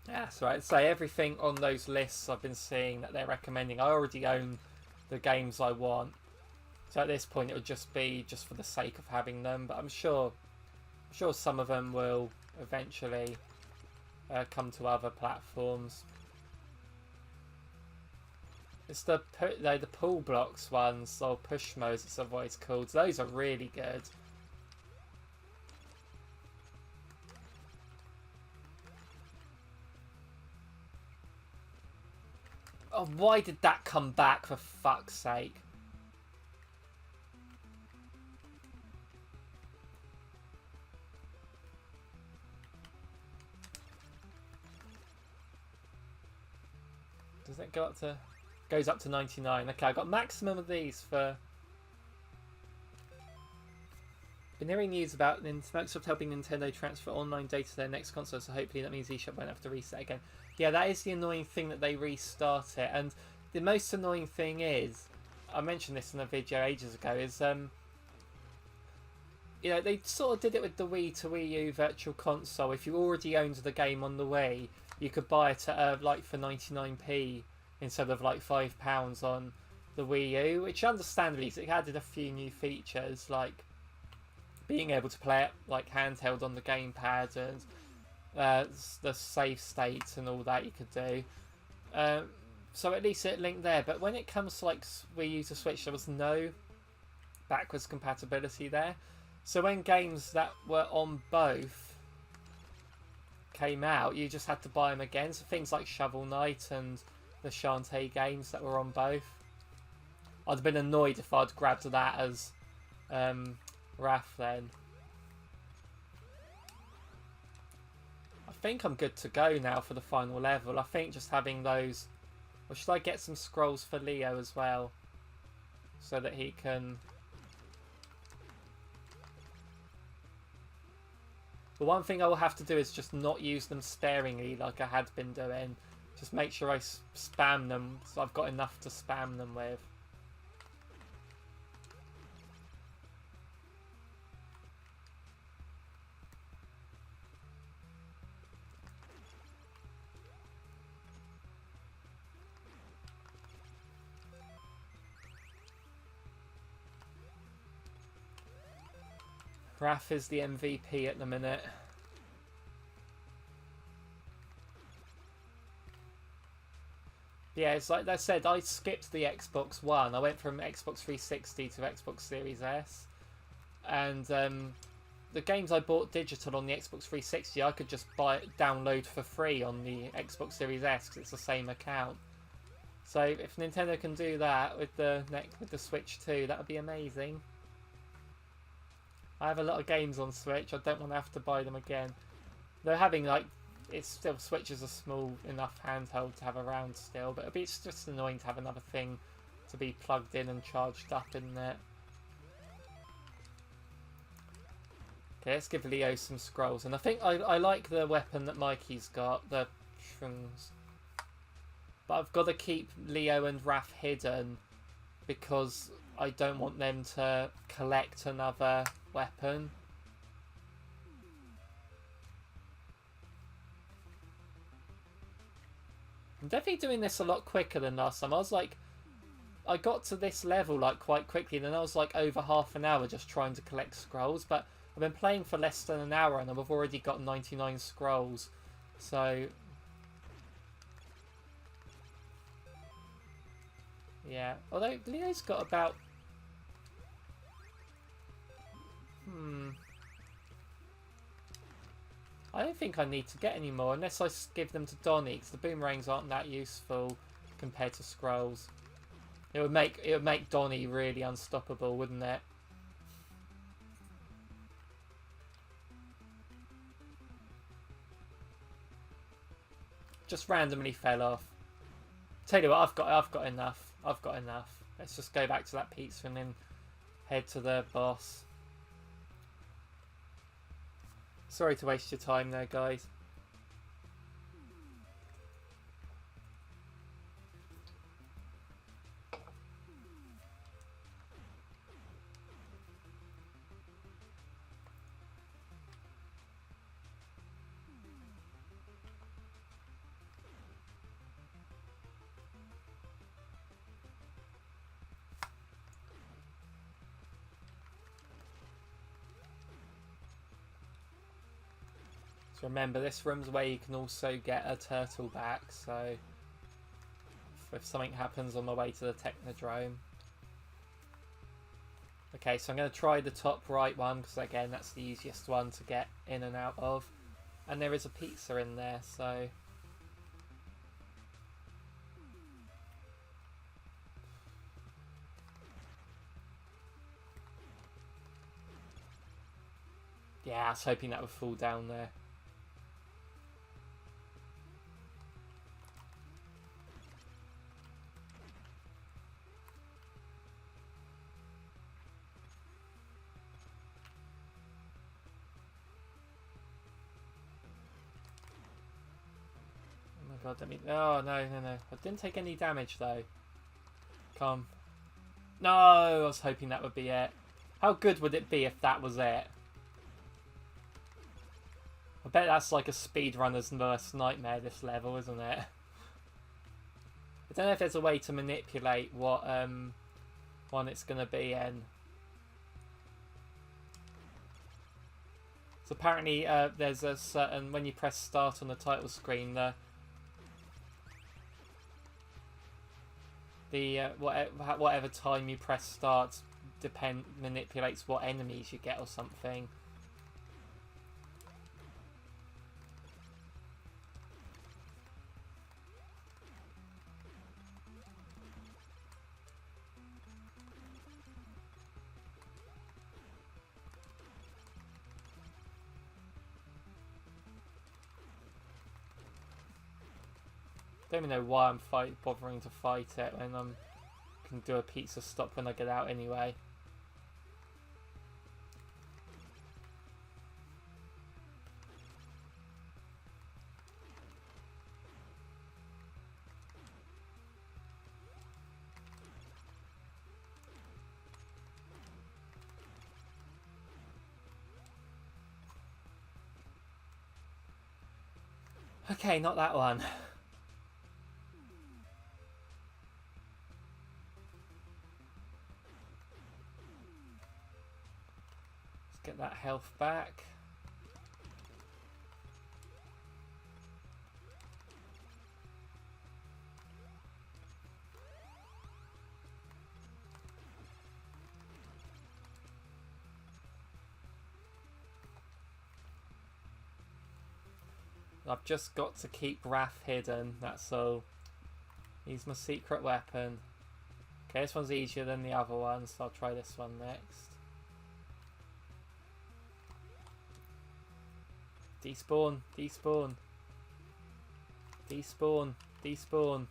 That's right. So everything on those lists I've been seeing that they're recommending, I already own the games I want. So at this point, it would just be just for the sake of having them. But I'm sure some of them will eventually come to other platforms. It's the pull blocks ones, or push modes, it's otherwise called. Those are really good. Oh, why did that come back, for fuck's sake? Does it go up to... Goes up to 99. Okay, I got maximum of these for... Been hearing news about Microsoft helping Nintendo transfer online data to their next console, so hopefully that means eShop won't have to reset again. Yeah, that is the annoying thing, that they restart it. And the most annoying thing is, I mentioned this in a video ages ago, is you know, they sort of did it with the Wii to Wii U Virtual Console. If you already owned the game on the Wii, you could buy it at like for 99p instead of like £5 on the Wii U, which understandably it added a few new features like being able to play it like handheld on the gamepad and the save states and all that you could do. So at least it linked there. But when it comes to like Wii U to Switch, there was no backwards compatibility there. So when games that were on both came out, you just had to buy them again. So things like Shovel Knight and the Shantae games that were on both. I'd have been annoyed if I'd grabbed that as Raph then. I think I'm good to go now for the final level. I think just having those... Or should I get some scrolls for Leo as well? So that he can... The one thing I will have to do is just not use them sparingly like I had been doing. Just make sure I spam them so I've got enough to spam them with. Raph is the MVP at the minute. Yeah, it's like I said, I skipped the Xbox One. I went from Xbox 360 to Xbox Series S. And the games I bought digital on the Xbox 360, I could just download for free on the Xbox Series S because it's the same account. So if Nintendo can do that with the Switch too, that would be amazing. I have a lot of games on Switch. I don't want to have to buy them again. Though having like, it's still, Switch is a small enough handheld to have around still, but it's just annoying to have another thing to be plugged in and charged up in there. Okay, let's give Leo some scrolls. And I think I like the weapon that Mikey's got, the shrooms. But I've got to keep Leo and Raph hidden because I don't want them to collect another weapon. I'm definitely doing this a lot quicker than last time. I got to this level like quite quickly, and then I was like over half an hour just trying to collect scrolls. But I've been playing for less than an hour and I've already got 99 scrolls. So yeah, although Leo's got about... I don't think I need to get any more unless I give them to Donnie, because the boomerangs aren't that useful compared to scrolls. It would make Donnie really unstoppable, wouldn't it? Just randomly fell off. Tell you what, I've got enough. I've got enough. Let's just go back to that pizza and then head to the boss. Sorry to waste your time there, guys. So remember, this room's where you can also get a turtle back, so if something happens on my way to the Technodrome. Okay, so I'm going to try the top right one, because again, that's the easiest one to get in and out of. And there is a pizza in there, so... yeah, I was hoping that would fall down there. god, let me... Oh, no. I didn't take any damage, though. Come. No, I was hoping that would be it. How good would it be if that was it? I bet that's like a speedrunner's worst nightmare, this level, isn't it? I don't know if there's a way to manipulate what one it's going to be in. So apparently there's a certain... When you press start on the title screen, whatever time you press start manipulates what enemies you get or something. Don't even know why I'm bothering to fight it when I can do a pizza stop when I get out anyway. Okay, not that one. Get that health back. I've just got to keep Wrath hidden, that's all. Use my secret weapon. Okay, this one's easier than the other one, so I'll try this one next. Despawn, despawn. Despawn, despawn.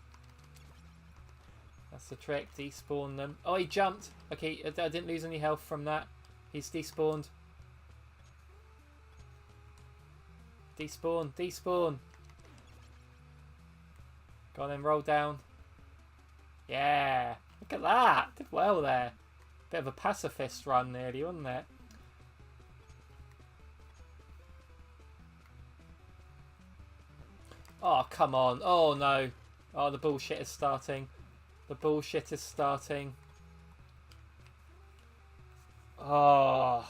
That's the trick, despawn them. Oh, he jumped! Okay, I didn't lose any health from that. He's despawned. Despawn, despawn. Go on then, roll down. Yeah, look at that. Did well there. Bit of a pacifist run nearly, wasn't it? Oh, come on. Oh, no. Oh, the bullshit is starting. The bullshit is starting. Oh.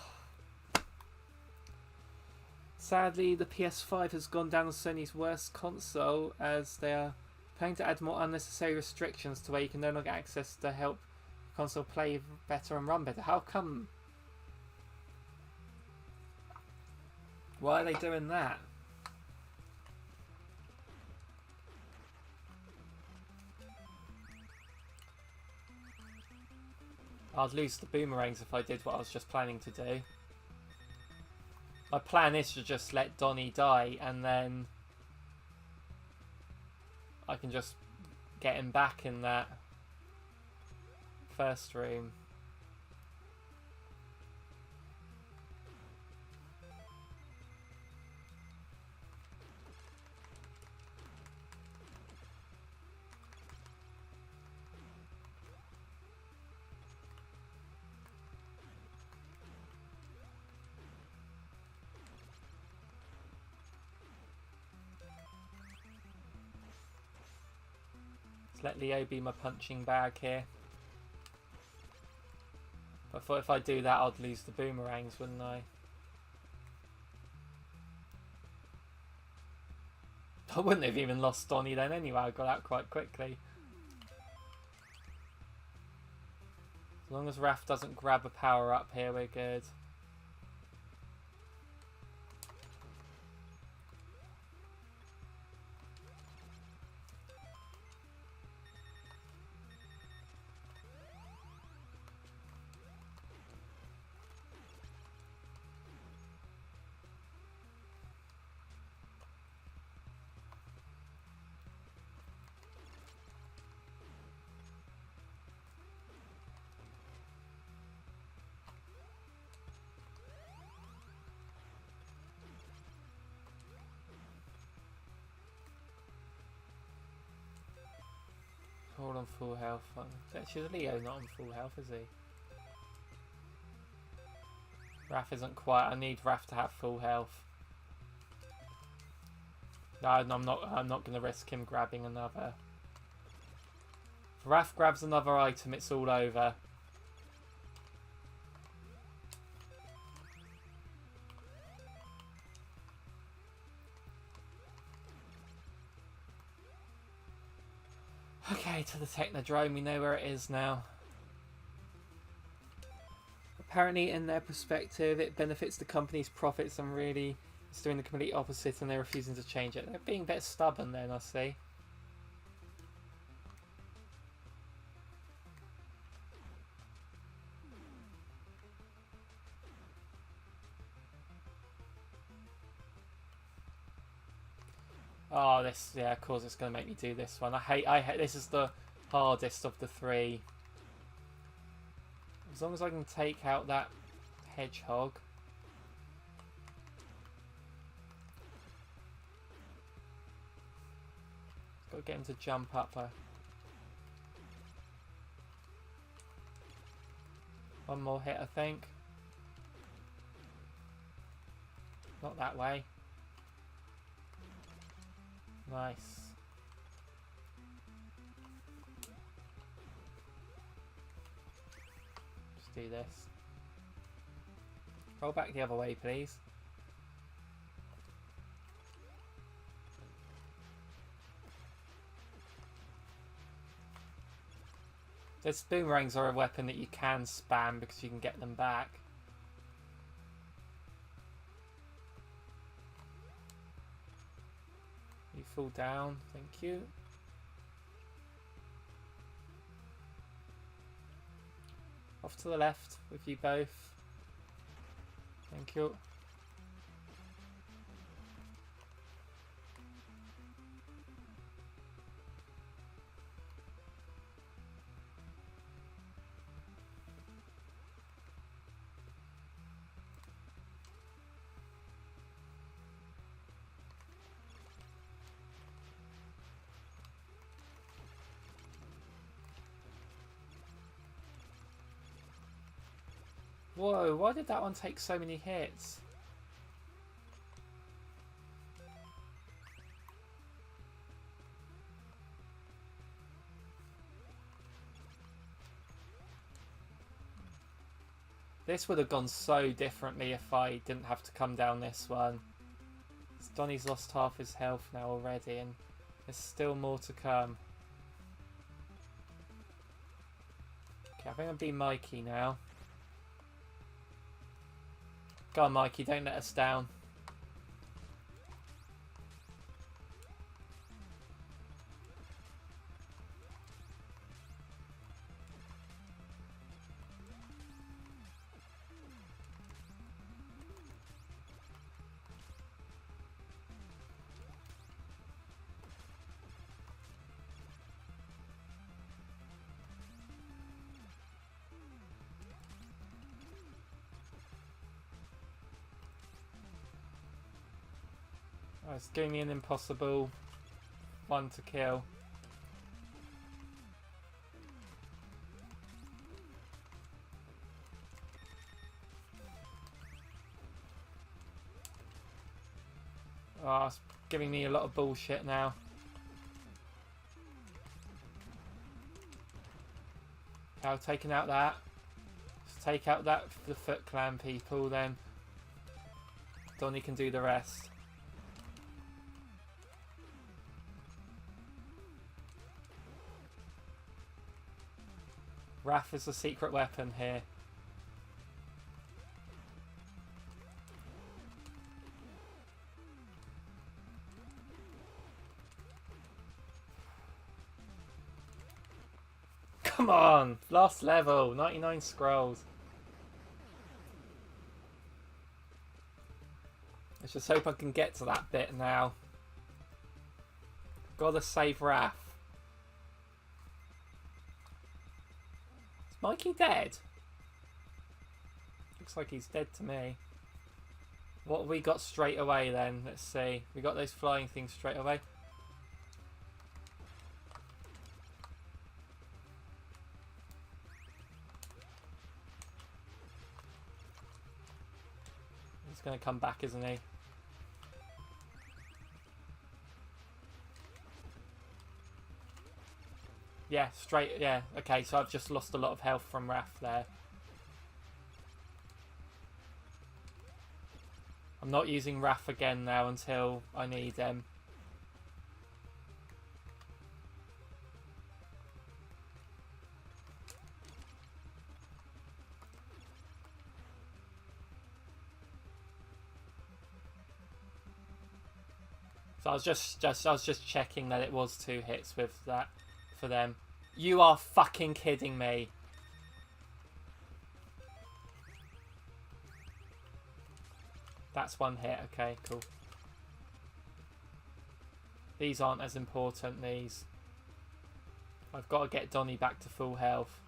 Sadly, the PS5 has gone down as Sony's worst console, as they are planning to add more unnecessary restrictions to where you can no longer access to help the console play better and run better. How come? Why are they doing that? I'd lose the boomerangs if I did what I was just planning to do. My plan is to just let Donnie die and then I can just get him back in that first room. Let Leo be my punching bag here. I thought if I do that I'd lose the boomerangs, wouldn't I? I wouldn't have even lost Donnie then anyway, I got out quite quickly. As long as Raph doesn't grab a power up here, we're good. all on full health. Actually, Leo not on full health, is he? Raph isn't quite. I need Raph to have full health. No, I'm not going to risk him grabbing another. If Raph grabs another item, it's all over. Okay, to the Technodrome. We know where it is now. Apparently, in their perspective, it benefits the company's profits, and really it's doing the complete opposite, and they're refusing to change it. They're being a bit stubborn then, I see. Oh, this, yeah, of course it's going to make me do this one. I hate, this is the hardest of the three. As long as I can take out that hedgehog. Got to get him to jump up there. One more hit, I think. Not that way. Nice. Just do this. Roll back the other way, please. Those boomerangs are a weapon that you can spam because you can get them back. You fall down, thank you. Off to the left with you both. Thank you. Whoa, why did that one take so many hits? This would have gone so differently if I didn't have to come down this one. Donnie's lost half his health now already, and there's still more to come. Okay, I think I'll be Mikey now. Go on, Mikey, don't let us down. Oh, it's giving me an impossible one to kill. Oh, it's giving me a lot of bullshit now. Now taking out that. Just take out that for the Foot Clan people, then Donnie can do the rest. Raph is the secret weapon here. Come on! Last level! 99 scrolls. Let's just hope I can get to that bit now. Gotta save Raph. Is Mikey dead? Looks like he's dead to me. What have we got straight away then? Let's see. We got those flying things straight away. going to come back, isn't he? Yeah, straight, yeah. Okay, so I've just lost a lot of health from Raph there. I'm not using Raph again now until I need him. So I was just checking that it was 2 hits with that for them. You are fucking kidding me. That's 1 hit. Okay, cool. These aren't as important, these. I've got to get Donnie back to full health.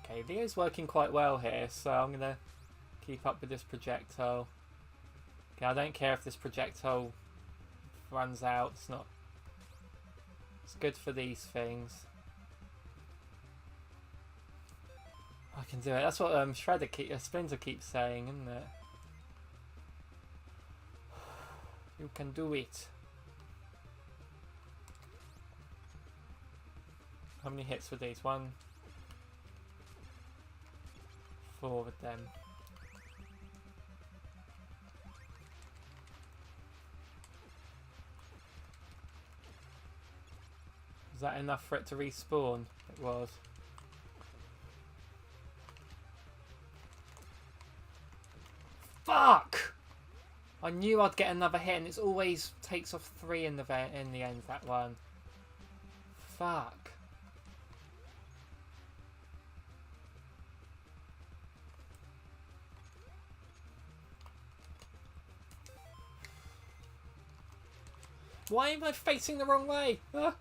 Okay, Leo's working quite well here, so I'm going to keep up with this projectile. Okay, I don't care if this projectile runs out. It's not... It's good for these things. I can do it. That's what Splinter keeps saying, isn't it? You can do it. How many hits with these? 1, 4 with them. Was that enough for it to respawn? It was. Fuck! I knew I'd get another hit, and it always takes off 3 in the end. That one. Fuck. Why am I facing the wrong way? Ah.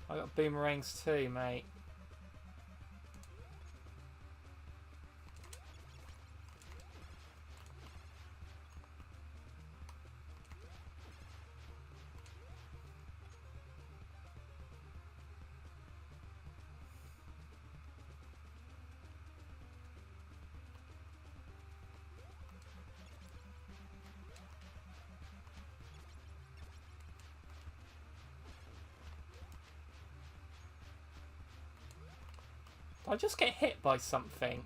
I got boomerangs too, mate. Did I just get hit by something?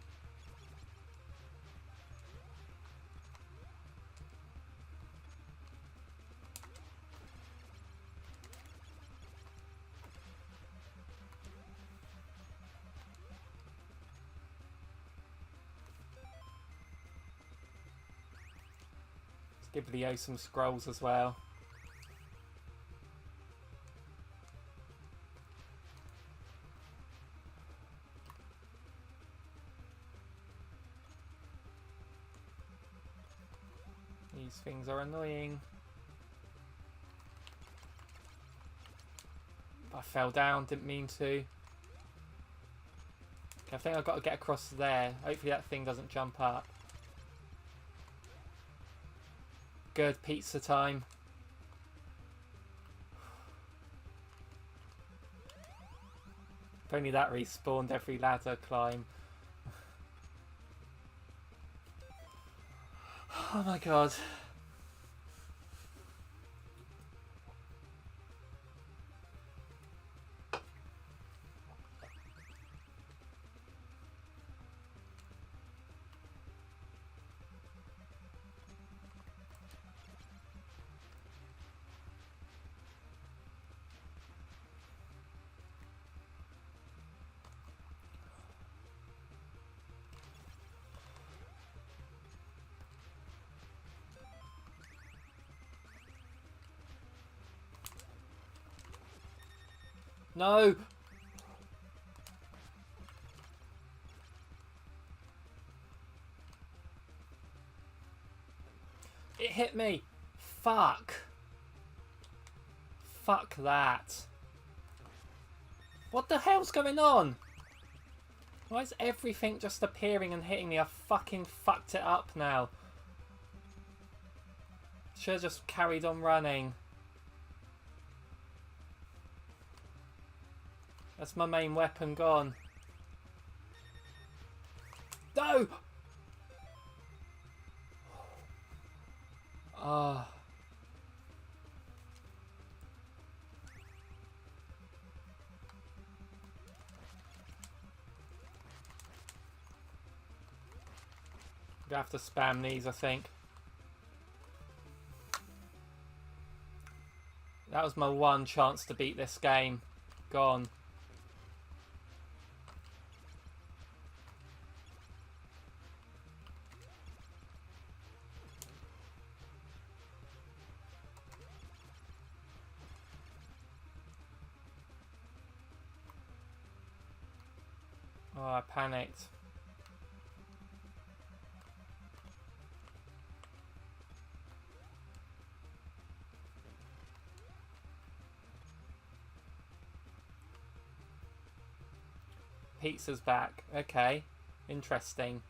Let's give Leo some scrolls as well. These things are annoying. I fell down, didn't mean to. Okay, I think I've got to get across there. Hopefully that thing doesn't jump up. Good, pizza time. If only that respawned every ladder climb. Oh my god. No! It hit me! Fuck! Fuck that. What the hell's going on? Why is everything just appearing and hitting me? I fucking fucked it up now. Should have just carried on running. That's my main weapon gone. No! Ah. Oh. We have to spam these, I think. That was my one chance to beat this game. Gone. Oh, I panicked. Pizza's back. Okay. Interesting.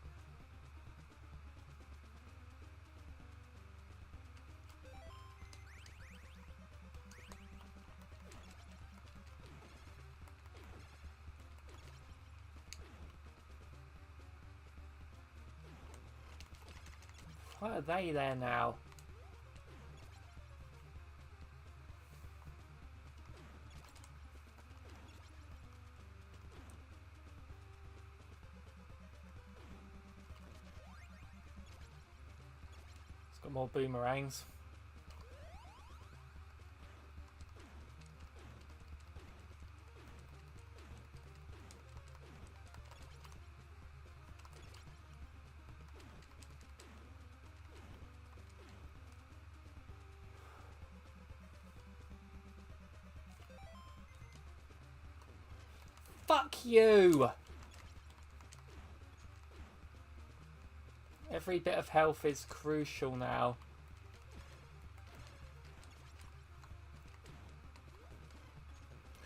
Why are they there now? It's got more boomerangs. Fuck you! Every bit of health is crucial now.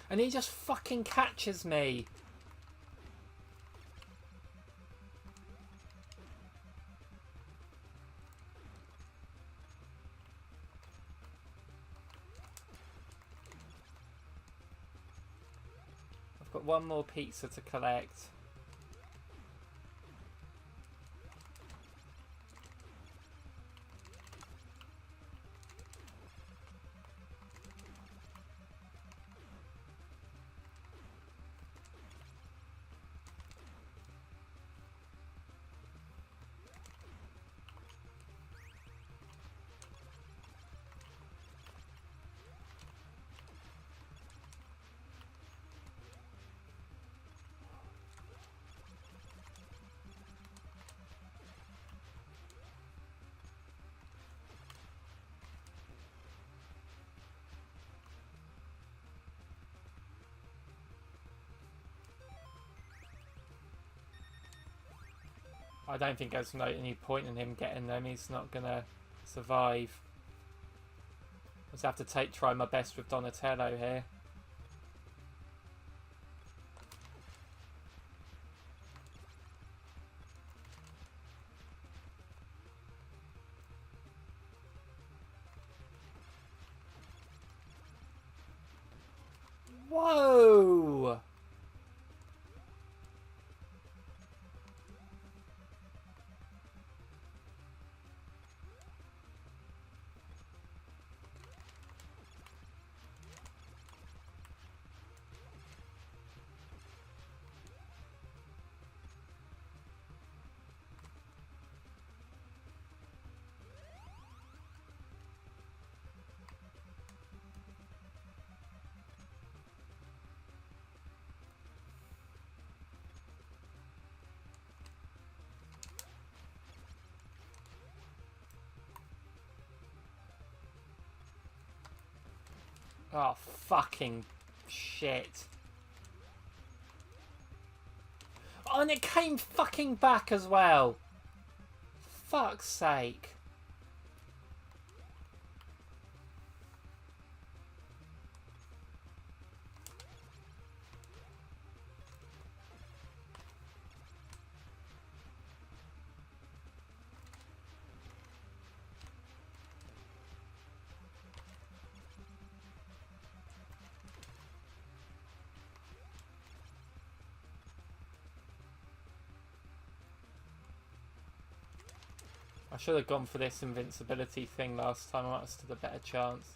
And he just fucking catches me. I've got one more pizza to collect. I don't think there's any point in him getting them. He's not gonna survive. I just have to try my best with Donatello here. Whoa! Oh, fucking shit. Oh, and it came fucking back as well. Fuck's sake. I should have gone for this invincibility thing last time. I might have stood a better chance.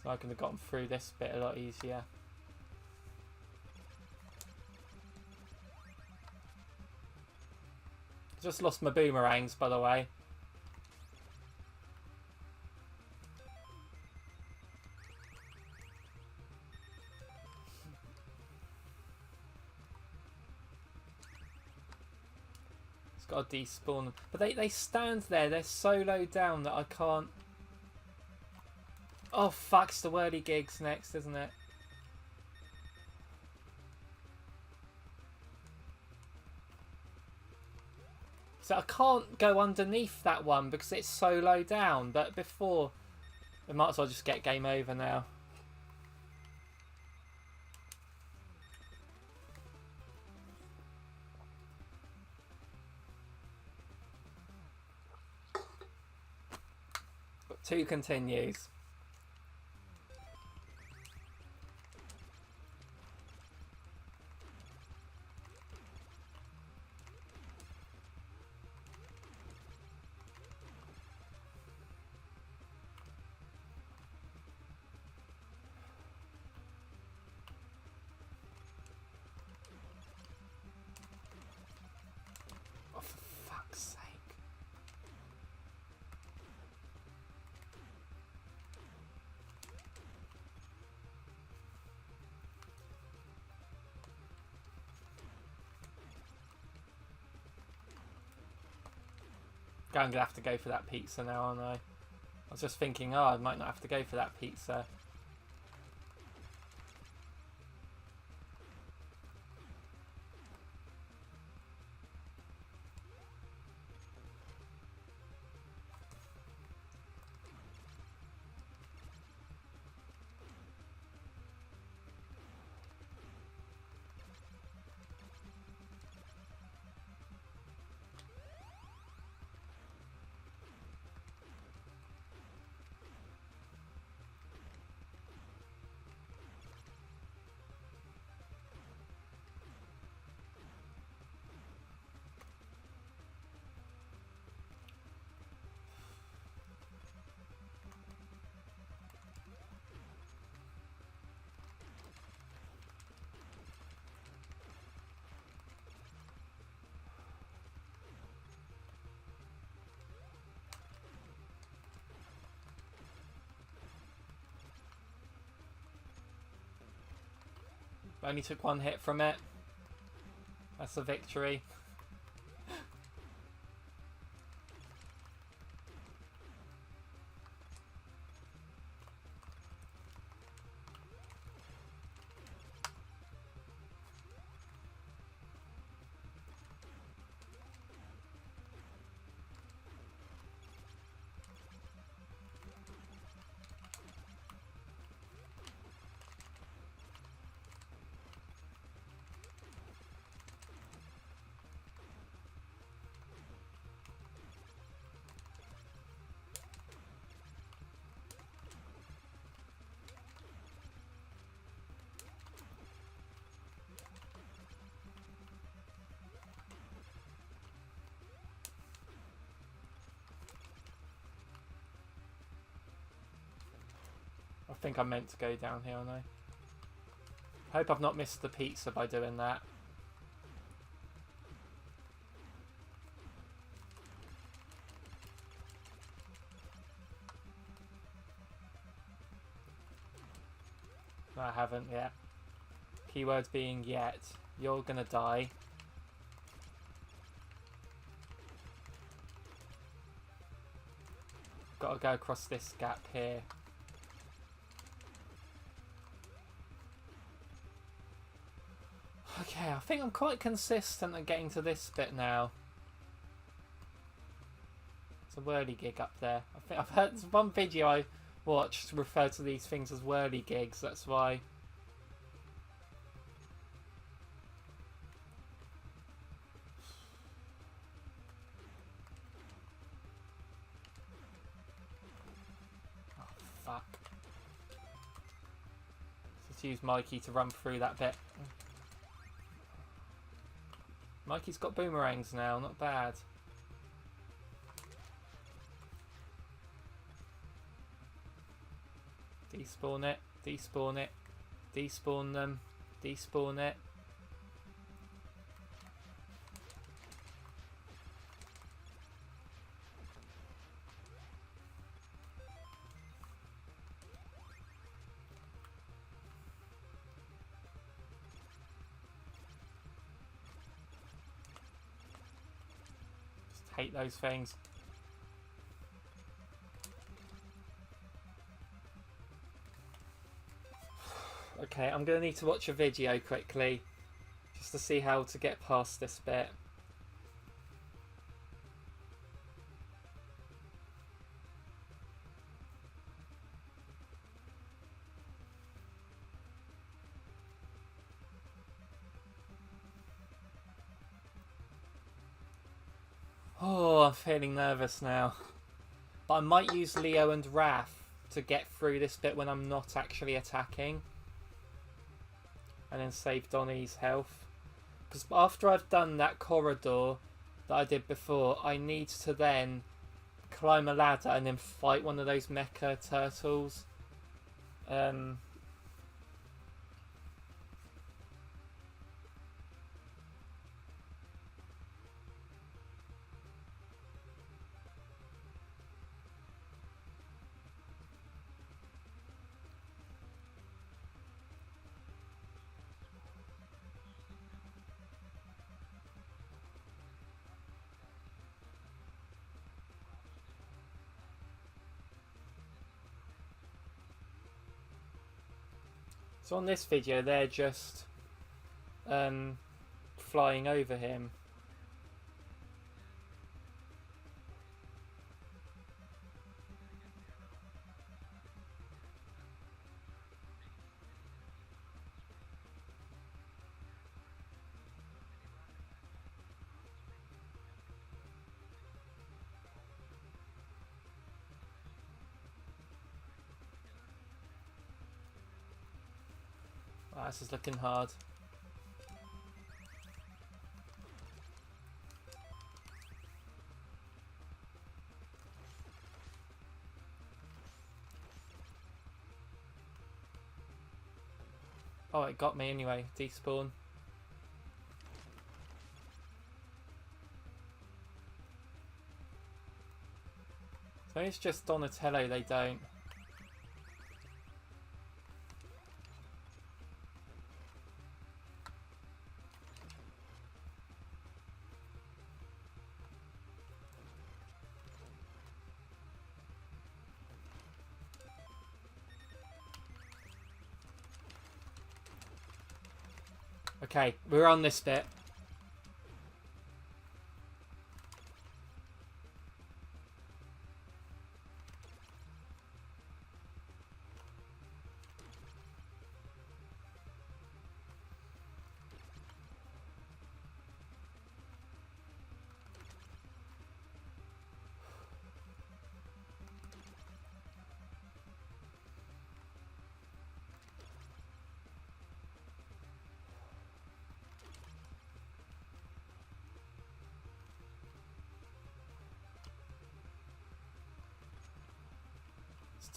So I could have gotten through this bit a lot easier. Just lost my boomerangs, by the way. Got to despawn them. But they stand there. They're so low down that I can't... Oh, fuck. It's the whirligigs next, isn't it? So I can't go underneath that one because it's so low down. But before... I might as well just get game over now. Two continues. Oh, for fuck's sake. I'm going to have to go for that pizza now, aren't I? I was just thinking, oh, I might not have to go for that pizza. Only took one hit from it. That's a victory. I think I meant to go down here, aren't I? Hope I've not missed the pizza by doing that. No, I haven't yet. Keywords being yet. You're gonna die. Gotta go across this gap here. Yeah, I think I'm quite consistent at getting to this bit now. It's a whirligig up there. I think I've heard one video I watched refer to these things as whirligigs, that's why. Oh, fuck. Let's use Mikey to run through that bit. Mikey's got boomerangs now, not bad. Despawn it, despawn it, despawn them, despawn it. Just hate those things. Okay, I'm going to need to watch a video quickly just to see how to get past this bit. Oh, I'm feeling nervous now. But I might use Leo and Raph to get through this bit when I'm not actually attacking. And then save Donnie's health. Because after I've done that corridor that I did before, I need to then climb a ladder and then fight one of those mecha turtles. So on this video, they're just flying over him. Oh, this is looking hard. Oh, it got me anyway. Despawn. So it's just Donatello they don't. Okay, we're on this bit.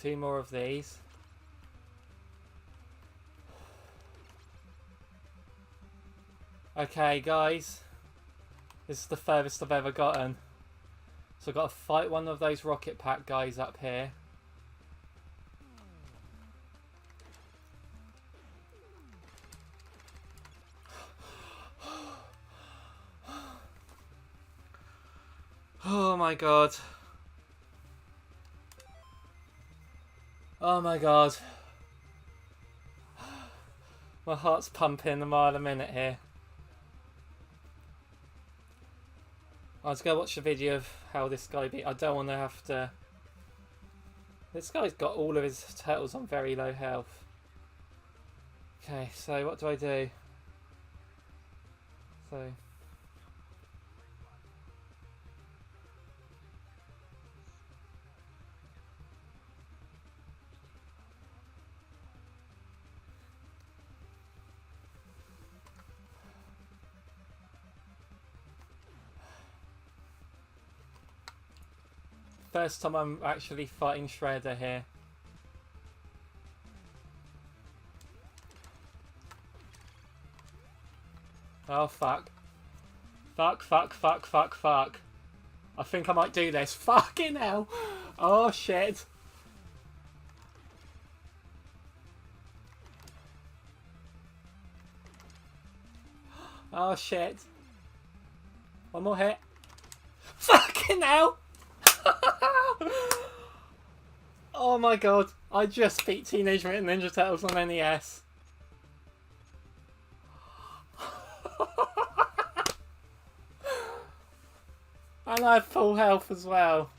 Two more of these. Okay, guys. This is the furthest I've ever gotten. So I've got to fight one of those rocket pack guys up here. Oh my god. Oh my god. My heart's pumping a mile a minute here. I was going to watch a video of how this guy beat. I don't want to have to... This guy's got all of his turtles on very low health. Okay, so what do I do? So... First time I'm actually fighting Shredder here. Oh fuck. Fuck, fuck, fuck, fuck, fuck. I think I might do this. Fucking hell. Oh shit. Oh shit. One more hit. Fucking hell. Oh my god, I just beat Teenage Mutant Ninja Turtles on NES. And I have full health as well.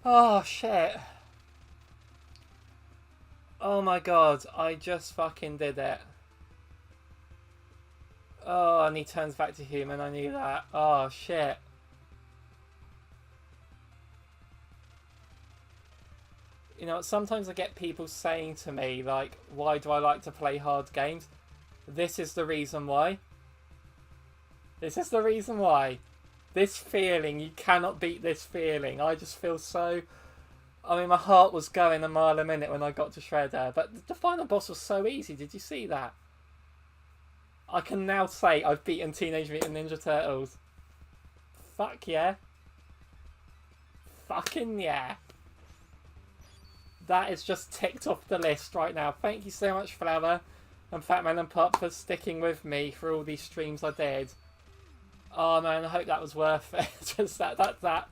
Oh shit. Oh my god, I just fucking did it. Oh, and he turns back to human, I knew that. Oh shit. You know, sometimes I get people saying to me, like, why do I like to play hard games? This is the reason why. This is the reason why. This feeling, you cannot beat this feeling. I just feel so... I mean, my heart was going a mile a minute when I got to Shredder. But the final boss was so easy. Did you see that? I can now say I've beaten Teenage Mutant Ninja Turtles. Fuck yeah. Fucking yeah. That is just ticked off the list right now. Thank you so much, Flower and Fatman and Pop, for sticking with me for all these streams I did. Oh man, I hope that was worth it. Just that.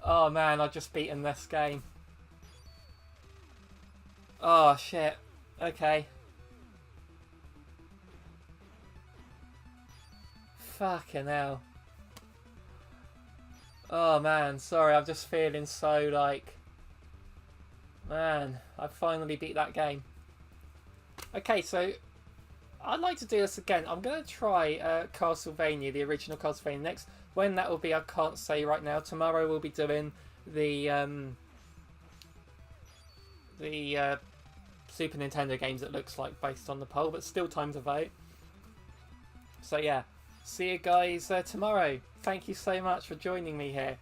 Oh man, I've just beaten this game. Oh shit. Okay. Fucking hell. Oh man, sorry, I'm just feeling so like... Man, I finally beat that game. Okay, so I'd like to do this again. I'm going to try Castlevania, the original Castlevania next. When that will be, I can't say right now. Tomorrow we'll be doing the Super Nintendo games, it looks like, based on the poll, but still time to vote. So yeah, see you guys tomorrow. Thank you so much for joining me here.